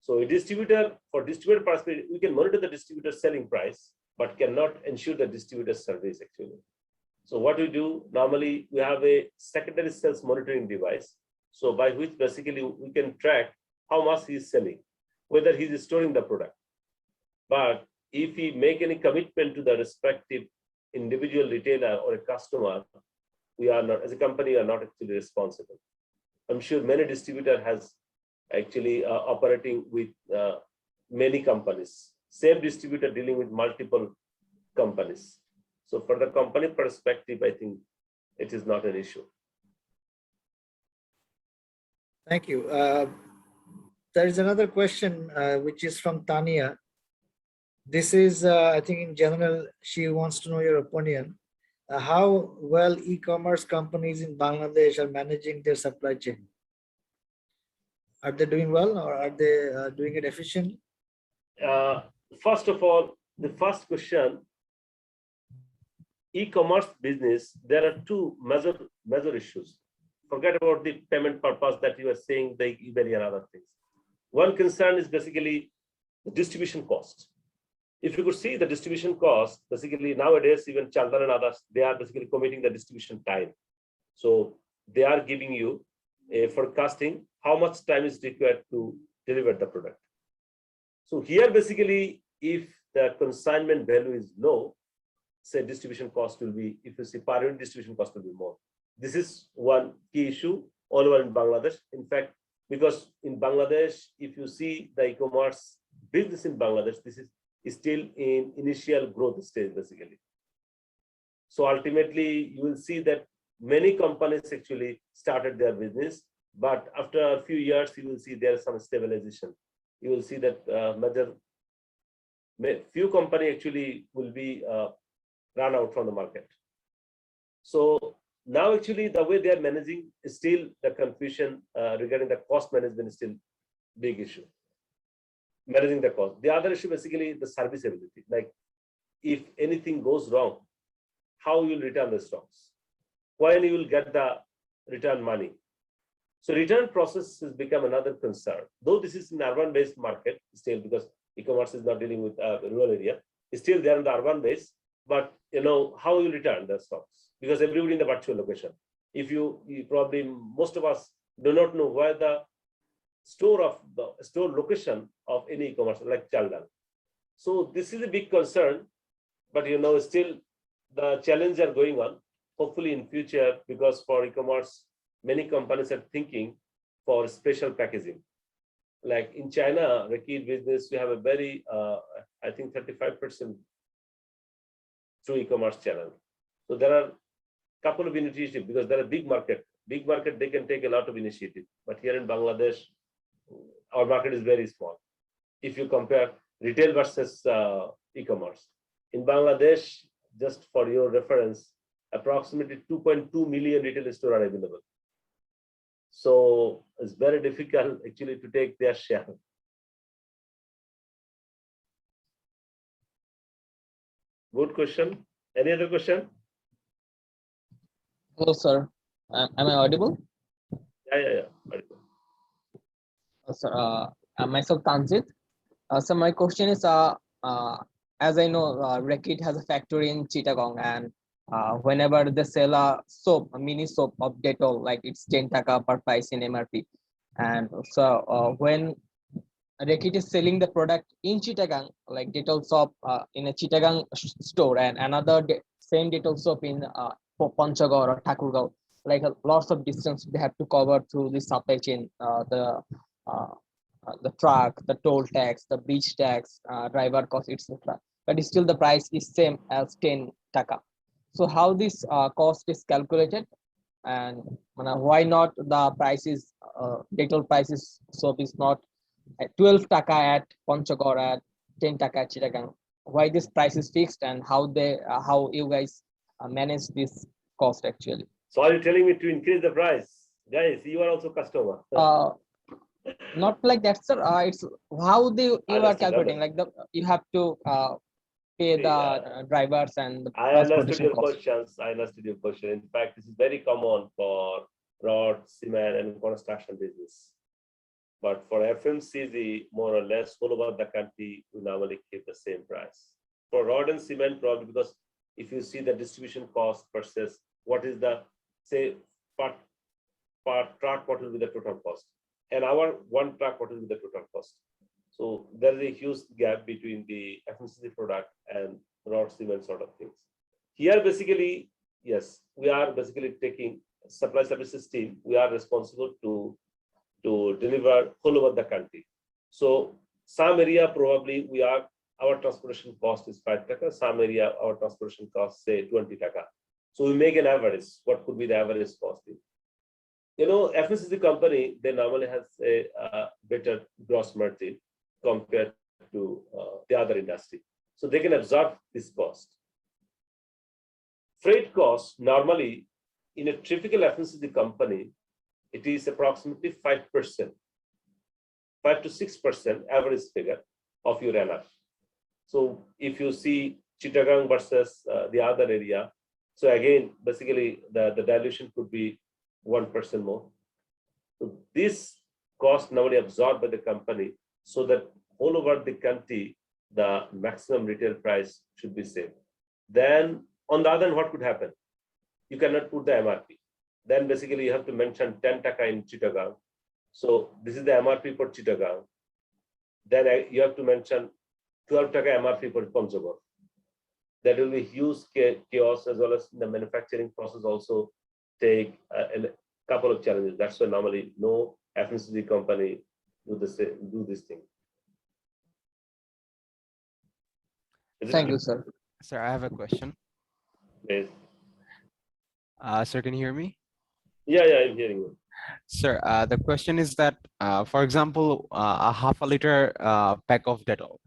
So a distributor, for distributor perspective, we can monitor the distributor selling price, but cannot ensure the distributor service actually. So what we do, normally we have a secondary sales monitoring device. So by which basically we can track how much he is selling, whether he is storing the product. But if he make any commitment to the respective individual retailer or a customer, we are not, as a company, are not actually responsible. I'm sure many distributor has actually operating with many companies, same distributor dealing with multiple companies. So for the company perspective, I think it is not an issue. Thank you. There is another question which is from Tania. This is, I think in general, she wants to know your opinion. How well e-commerce companies in Bangladesh are managing their supply chain? Are they doing well, or are they doing it efficiently? First of all, the first question, e-commerce business, there are two major issues. Forget about the payment purpose that you are saying, the eBay and other things. One concern is basically the distribution cost. If you could see the distribution cost, basically nowadays, even Chandler and others, they are basically committing the distribution time. So they are giving you a forecasting how much time is required to deliver the product. So here, basically, if the consignment value is low, say distribution cost will be, if you see per unit distribution cost will be more. This is one key issue all over in Bangladesh. In fact, because in Bangladesh, if you see the e-commerce business in Bangladesh, this is still in initial growth stage, basically. So ultimately, you will see that many companies actually started their business, but after a few years, you will see there is some stabilization. You will see that few companies actually will be run out from the market. So now actually the way they are managing is still the confusion regarding the cost management is still big issue. Managing the cost. The other issue basically the service ability. Like if anything goes wrong, how you will return the stocks? When you will get the return money? So return process has become another concern. Though this is an urban-based market still, because e-commerce is not dealing with rural area, it's still there in the urban base. But you know how you return the stocks, because everybody in the virtual location. If you probably most of us do not know where the store location of any e-commerce like Chaldan. So this is a big concern, but you know still the challenges are going on. Hopefully in future, because for e-commerce, many companies are thinking for special packaging. Like in China, Reckitt business, we have a very I think 35% through e-commerce channel. So there are a couple of initiatives because they're a big market. Big market, they can take a lot of initiative. But here in Bangladesh, our market is very small. If you compare retail versus e-commerce. In Bangladesh, just for your reference, approximately 2.2 million retail stores are available. So it's very difficult actually to take their share. Good question. Any other question? Hello, sir. Am I audible? Yeah. Audible. Sir, myself Tanjit. So my question is, as I know, Reckitt has a factory in Chittagong, and whenever they sell a soap, a mini soap of Dettol, like it's 10 taka per price in MRP, and so when Reckitt is selling the product in Chittagong, like Dettol soap in a Chittagong store, and another same Dettol soap in Panchagor or Thakurgaon. like lots of distance they have to cover through the supply chain, uh, the truck, the toll tax, the bridge tax, driver cost, etc. But still the price is same as 10 taka. So how this cost is calculated, and why not the prices, Dettol prices soap is not at 12 taka at Panchagor, at 10 taka at Chittagong? Why this price is fixed, and how you guys manage this cost actually? So are you telling me to increase the price? Guys, you are also customer. Not like that, sir. It's how you are Understood, calculating, like you have to pay See, the drivers and the I understood transportation your cost. questions. I understood your question. In fact, this is very common for rod, cement, and construction business. But for FMCG, more or less all over the country, we normally keep the same price. For rod and cement, probably because if you see the distribution cost versus what is the, say, per truck, what will be the total cost? And our one truck, what will be the total cost? So there is a huge gap between the FMCG product and rod, cement sort of things. Here, basically, yes, we are basically taking supply services team. We are responsible to deliver all over the country. So some area probably our transportation cost is 5 taka. Some area our transportation cost say 20 taka. So we make an average. What could be the average cost? FMCG company, they normally has a better gross margin compared to the other industry. So they can absorb this cost. Freight cost normally in a typical FMCG company, it is approximately 5%, 5 to 6% average figure of your NR. So if you see Chittagong versus the other area, so again, basically the dilution could be 1% more. So this cost normally absorbed by the company, so that all over the country, the maximum retail price should be same. Then on the other hand, what could happen? You cannot put the MRP. Then basically you have to mention 10 taka in Chittagong. So this is the MRP for Chittagong. Then you have to mention 12 taka MRP for Panchagor. That will be huge chaos, as well as the manufacturing process also take a couple of challenges. That's why normally no FMCG company do this thing. Thank you, sir. Sir, I have a question. Yes. Sir, can you hear me? Yeah, I'm hearing you. Sir, the question is that, for example, a half a liter pack of Dettol.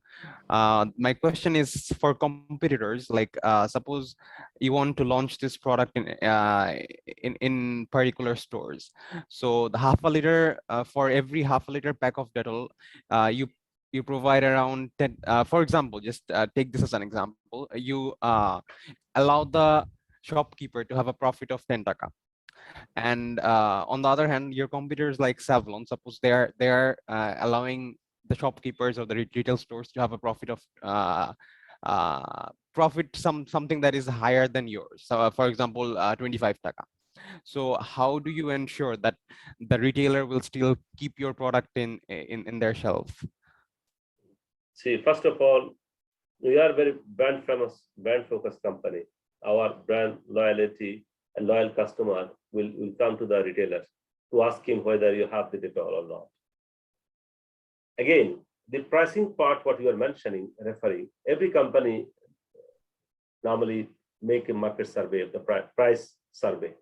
My question is for competitors, like suppose you want to launch this product in particular stores. So the half a liter, for every half a liter pack of Dettol, you provide around 10, for example, just take this as an example, you allow the shopkeeper to have a profit of 10 taka. And on the other hand, your competitors like Savlon, suppose they're allowing the shopkeepers or the retail stores to have a profit of something that is higher than yours. So for example, 25 taka. So how do you ensure that the retailer will still keep your product in their shelf? See, first of all, we are very brand focused company. Our brand loyalty and loyal customer will come to the retailer to ask him whether you have the Dettol or not. Again, the pricing part, what you are mentioning, referring, every company normally make a market survey of the price survey.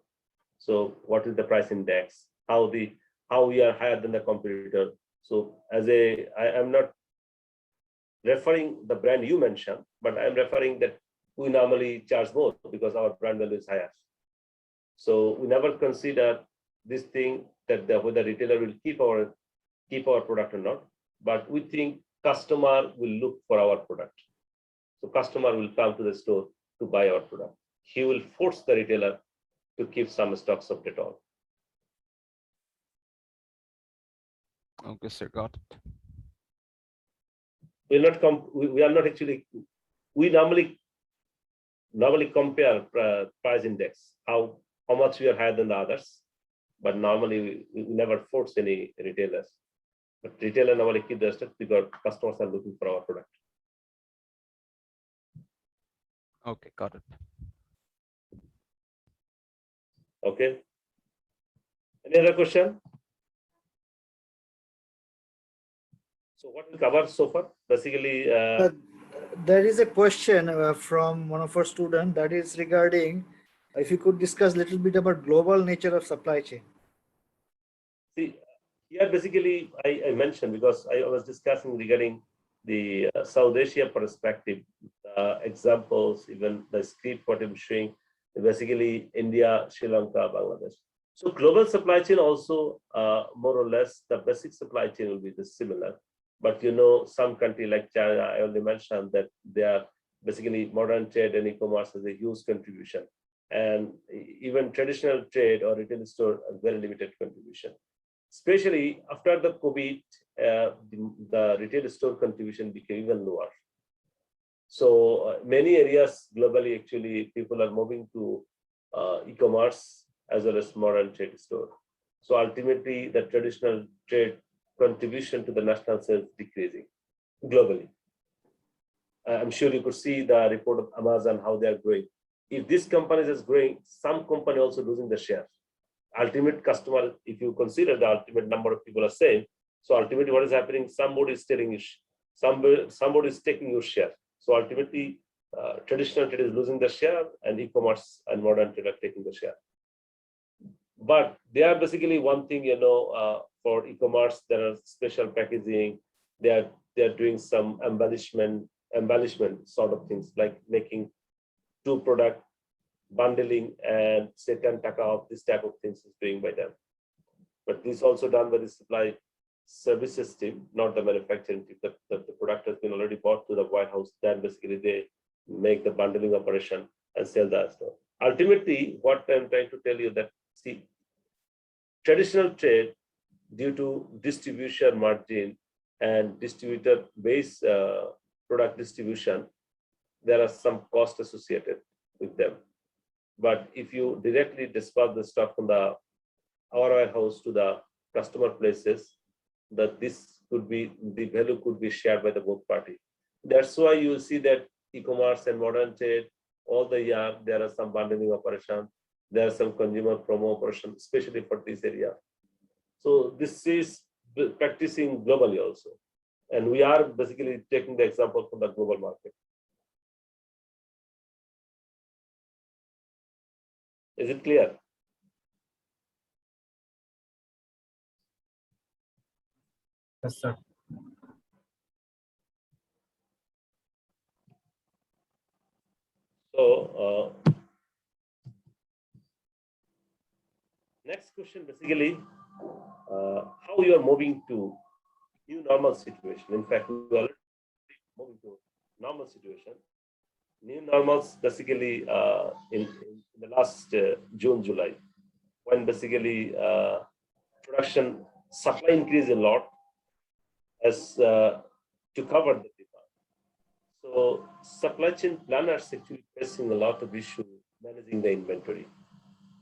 So what is the price index? How we are higher than the competitor? So I am not referring the brand you mentioned, but I'm referring that we normally charge more because our brand value is higher. So we never consider this thing that whether retailer will keep our product or not, but we think customer will look for our product. So customer will come to the store to buy our product. He will force the retailer to keep some stocks of Dettol. Okay, sir, got it. We are not actually. We normally compare price index, how much we are higher than the others, but normally we never force any retailers. But retailer normally keep their stock because customers are looking for our product. Okay, got it. Okay. Any other question? So what we covered so far, basically, There is a question from one of our students that is regarding if you could discuss a little bit about global nature of supply chain. see, here basically I mentioned, because I was discussing regarding the South Asia perspective, examples, even the script what I'm showing, basically India, Sri Lanka, Bangladesh. So global supply chain also more or less the basic supply chain will be the similar. But some country like China, I already mentioned that they are basically modern trade and e-commerce has a huge contribution. And even traditional trade or retail store a very limited contribution. Especially after the COVID, the retail store contribution became even lower. So many areas globally, actually, people are moving to e-commerce as well as modern trade store. So ultimately, the traditional trade contribution to the national sales decreasing globally. I'm sure you could see the report of Amazon, how they are growing. If this company is growing, some company also losing the share. Ultimate customer, if you consider the ultimate number of people are same, so ultimately what is happening, somebody is telling you, somebody is taking your share. So ultimately, traditional trade is losing the share and e-commerce and modern trade are taking the share. But they are basically one thing, for e-commerce, there are special packaging, they are doing some embellishment sort of things, like making two product bundling and say 10 taka of this type of things is doing by them. But this is also done by the supply services team, not the manufacturing team. The product has been already bought to the warehouse, then basically they make the bundling operation and sell that stuff. Ultimately, what I'm trying to tell you that, see, traditional trade, due to distribution margin and distributor base product distribution, there are some costs associated with them. But if you directly dispatch the stock from our warehouse to the customer places, that this could be, the value could be shared by the both party. That's why you will see that e-commerce and modern trade, all the year, there are some bundling operation, there are some consumer promo operation, especially for this area. So this is practicing globally also. And we are basically taking the example from the global market. Is it clear? Yes, sir. So next question, basically, how you are moving to new normal situation. In fact, we are already moving to normal situation. New normals basically in the last June, July, when basically production supply increased a lot as to cover the demand. So supply chain planners actually facing a lot of issue managing the inventory.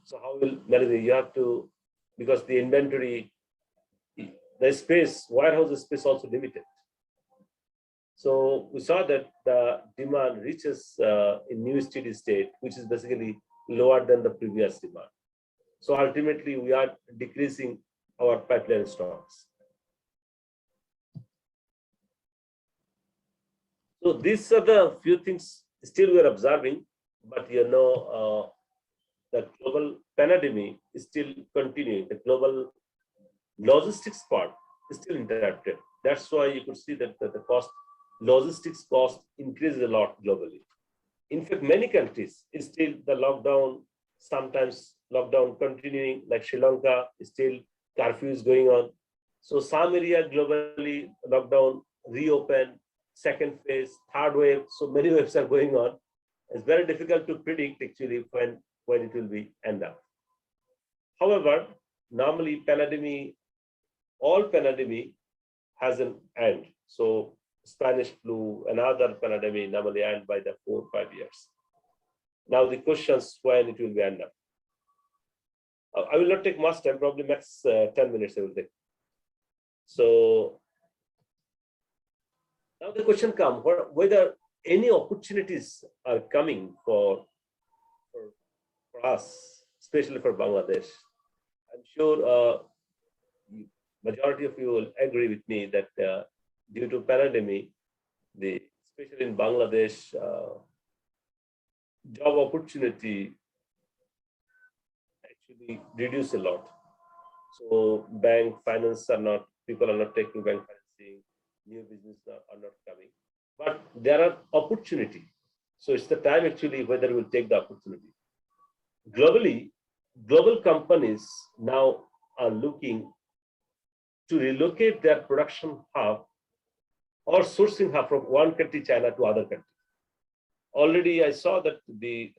So how will manage it? You have to, because the inventory, the space, warehouse space also limited. So we saw that the demand reaches in new steady state, which is basically lower than the previous demand. So ultimately, we are decreasing our pipeline stocks. So these are the few things still we are observing, but the global pandemic is still continuing. The global logistics part is still interrupted. That's why you could see that the logistics cost increases a lot globally. In fact, many countries is still the lockdown, sometimes lockdown continuing, like Sri Lanka, still curfew is going on. So some area globally lockdown, reopen, second phase, third wave. So many waves are going on. It's very difficult to predict actually when it will be end up. However, normally all pandemic has an end. So Spanish flu, another pandemic normally end by the 4 or 5 years. Now the questions when it will be end up. I will not take much time, probably max 10 minutes I will take. So now the question comes, whether any opportunities are coming for us, especially for Bangladesh. I'm sure majority of you will agree with me that due to pandemic, especially in Bangladesh, job opportunity actually reduced a lot. So bank finance people are not taking bank financing, new business are not coming, but there are opportunity. So it's the time actually whether we will take the opportunity. Globally, global companies now are looking to relocate their production hub or sourcing hub from one country, China, to other country. Already I saw that the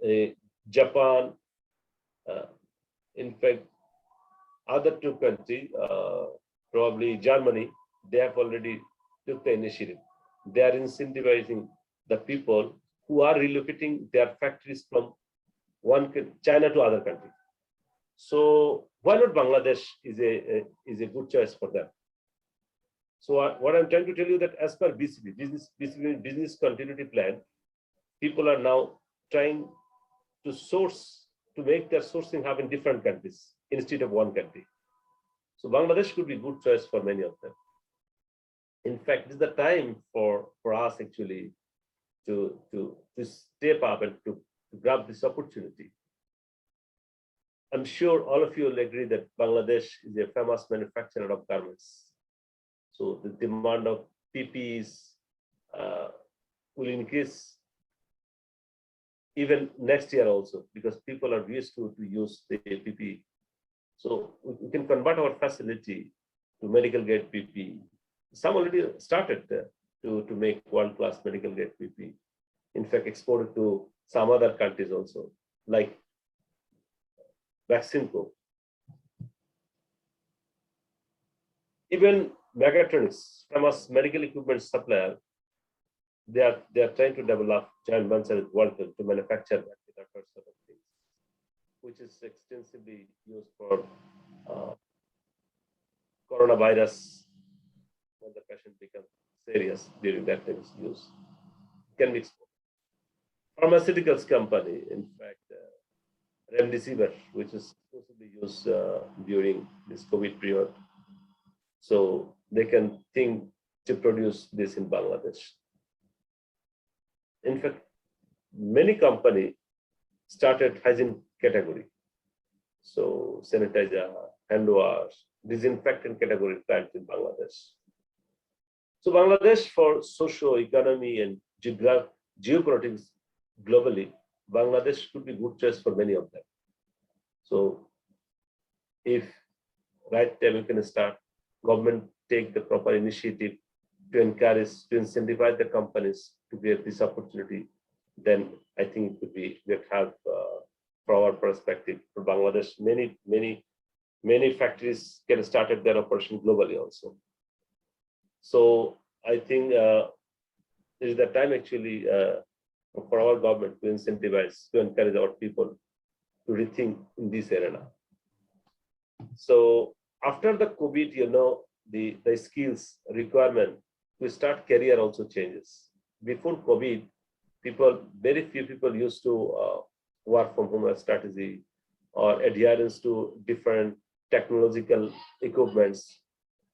Japan, in fact, other two countries, probably Germany, they have already took the initiative. They are incentivizing the people who are relocating their factories from China to other country. So why not Bangladesh is a good choice for them? So what I'm trying to tell you that as per BCP, business continuity plan, people are now trying to make their sourcing hub in different countries instead of one country. So Bangladesh could be a good choice for many of them. In fact, this is the time for us actually to step up and to grab this opportunity. I'm sure all of you will agree that Bangladesh is a famous manufacturer of garments. So the demand of PPEs will increase even next year also, because people are used to use the PPE. So we can convert our facility to medical grade PPE. Some already started to make world-class medical grade PPE. In fact, exported to some other countries also, like Vaccine Co. Even Megatronics, famous medical equipment supplier, they are trying to develop joint venture with Worldcom to manufacture ventilators sort of things, which is extensively used for coronavirus when the patient becomes serious during that time is used. Can be exported. Pharmaceuticals company, in fact, Remdesivir, which is exclusively used during this COVID period. So they can think to produce this in Bangladesh. In fact, many companies started hygiene category. So sanitizer, hand wash, disinfectant category plants in Bangladesh. So Bangladesh, for socio-economy and geopolitics globally, Bangladesh could be good choice for many of them. So if right time we can start, government take the proper initiative to encourage, to incentivize the companies to create this opportunity, then I think it could be we have from our perspective for Bangladesh, many factories can start their operation globally also. So I think it is the time actually for our government to incentivize, to encourage our people to rethink in this arena. So after the COVID, the skills requirement to start career also changes. Before COVID, very few people used to work from home strategy or adherence to different technological equipments.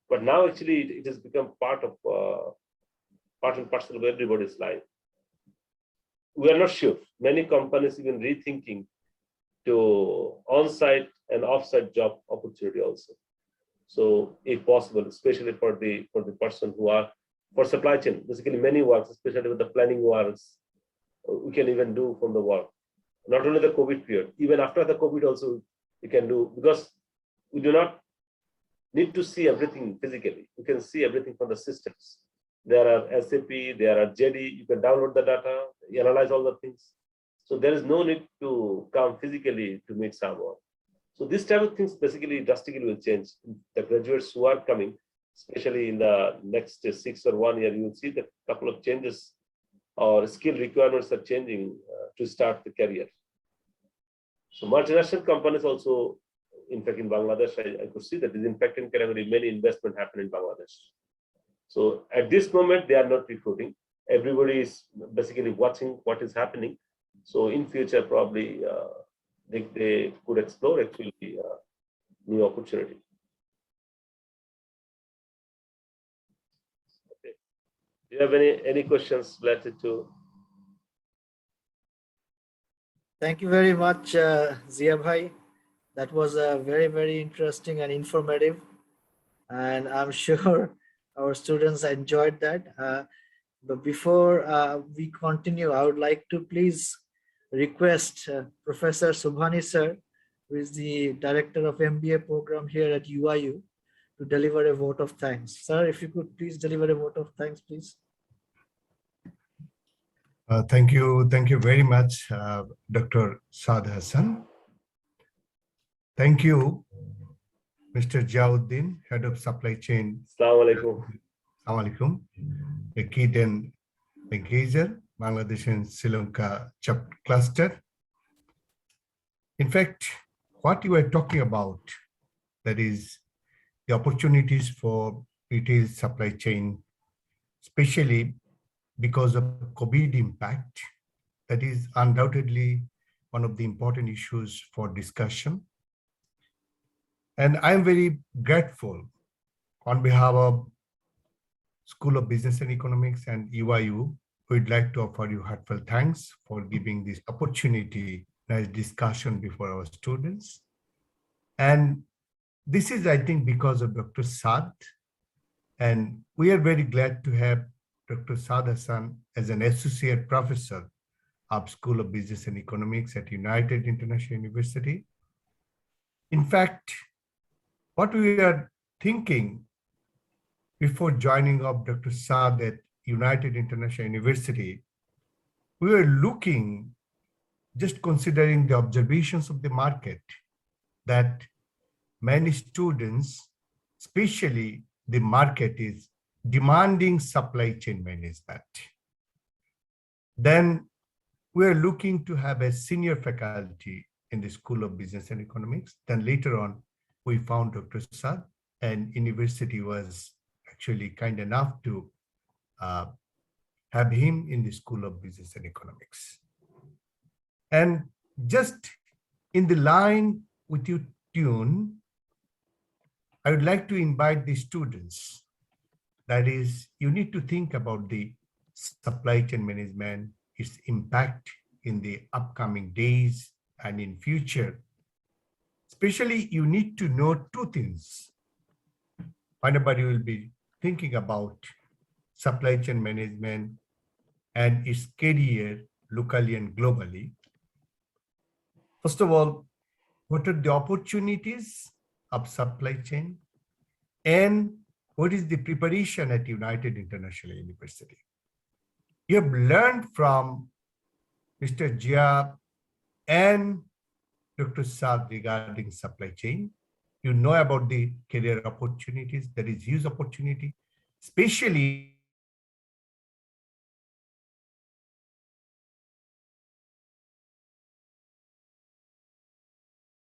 But now actually it has become part and parcel of everybody's life. We are not sure. Many companies even rethinking to on-site and off-site job opportunity also. So if possible, especially for the person who are for supply chain, basically many works, especially with the planning works, we can even do from the work. Not only the COVID period, even after the COVID also we can do, because we do not need to see everything physically. You can see everything from the systems. There are SAP, there are JD, you can download the data, analyze all the things. So there is no need to come physically to meet someone. So this type of things basically drastically will change. The graduates who are coming, especially in the next 6 or 1 year, you will see that a couple of changes or skill requirements are changing to start the career. So multinational companies also, in fact, in Bangladesh, I could see that disinfectant category, many investment happen in Bangladesh. So at this moment, they are not recruiting. Everybody is basically watching what is happening. So in future, probably they could explore actually new opportunity. Okay. Do you have any questions related to? Thank you very much, Zia Bhai. That was very, very interesting and informative. And I'm sure our students enjoyed that. But before we continue, I would like to please request Professor Subhani sir, who is the director of MBA program here at UIU, to deliver a vote of thanks. Sir, if you could please deliver a vote of thanks, please. Thank you very much, Dr. Saad Hasan. Thank you, Mr. Zia Uddin, Head of Supply Chain. Assalamu alaikum. Assalamu alaikum. Reckitt and Benckiser, Bangladesh and Sri Lanka chapter cluster. In fact, what you are talking about, that is the opportunities for retail supply chain, especially because of COVID impact, that is undoubtedly one of the important issues for discussion. And I'm very grateful on behalf of School of Business and Economics and UIU. We'd like to offer you heartfelt thanks for giving this opportunity, nice discussion before our students. And this is, I think, because of Dr. Saad. And we are very glad to have Dr. Saad Hasan as an associate professor of School of Business and Economics at United International University. In fact, what we are thinking before joining of Dr. Saad at United International University, we were looking, just considering the observations of the market, that many students, especially the market, is demanding supply chain management. Then we're looking to have a senior faculty in the School of Business and Economics. Then later on, we found Dr. Saad, and university was actually kind enough to have him in the School of Business and Economics. And just in the line with your tune, I would like to invite the students. That is, you need to think about the supply chain management, its impact in the upcoming days and in future. Especially, you need to know two things. Whenever you will be thinking about supply chain management and its career locally and globally. First of all, what are the opportunities of supply chain, and what is the preparation at United International University? You have learned from Mr. Zia and Dr. Saad regarding supply chain. You know about the career opportunities. There is huge opportunity, especially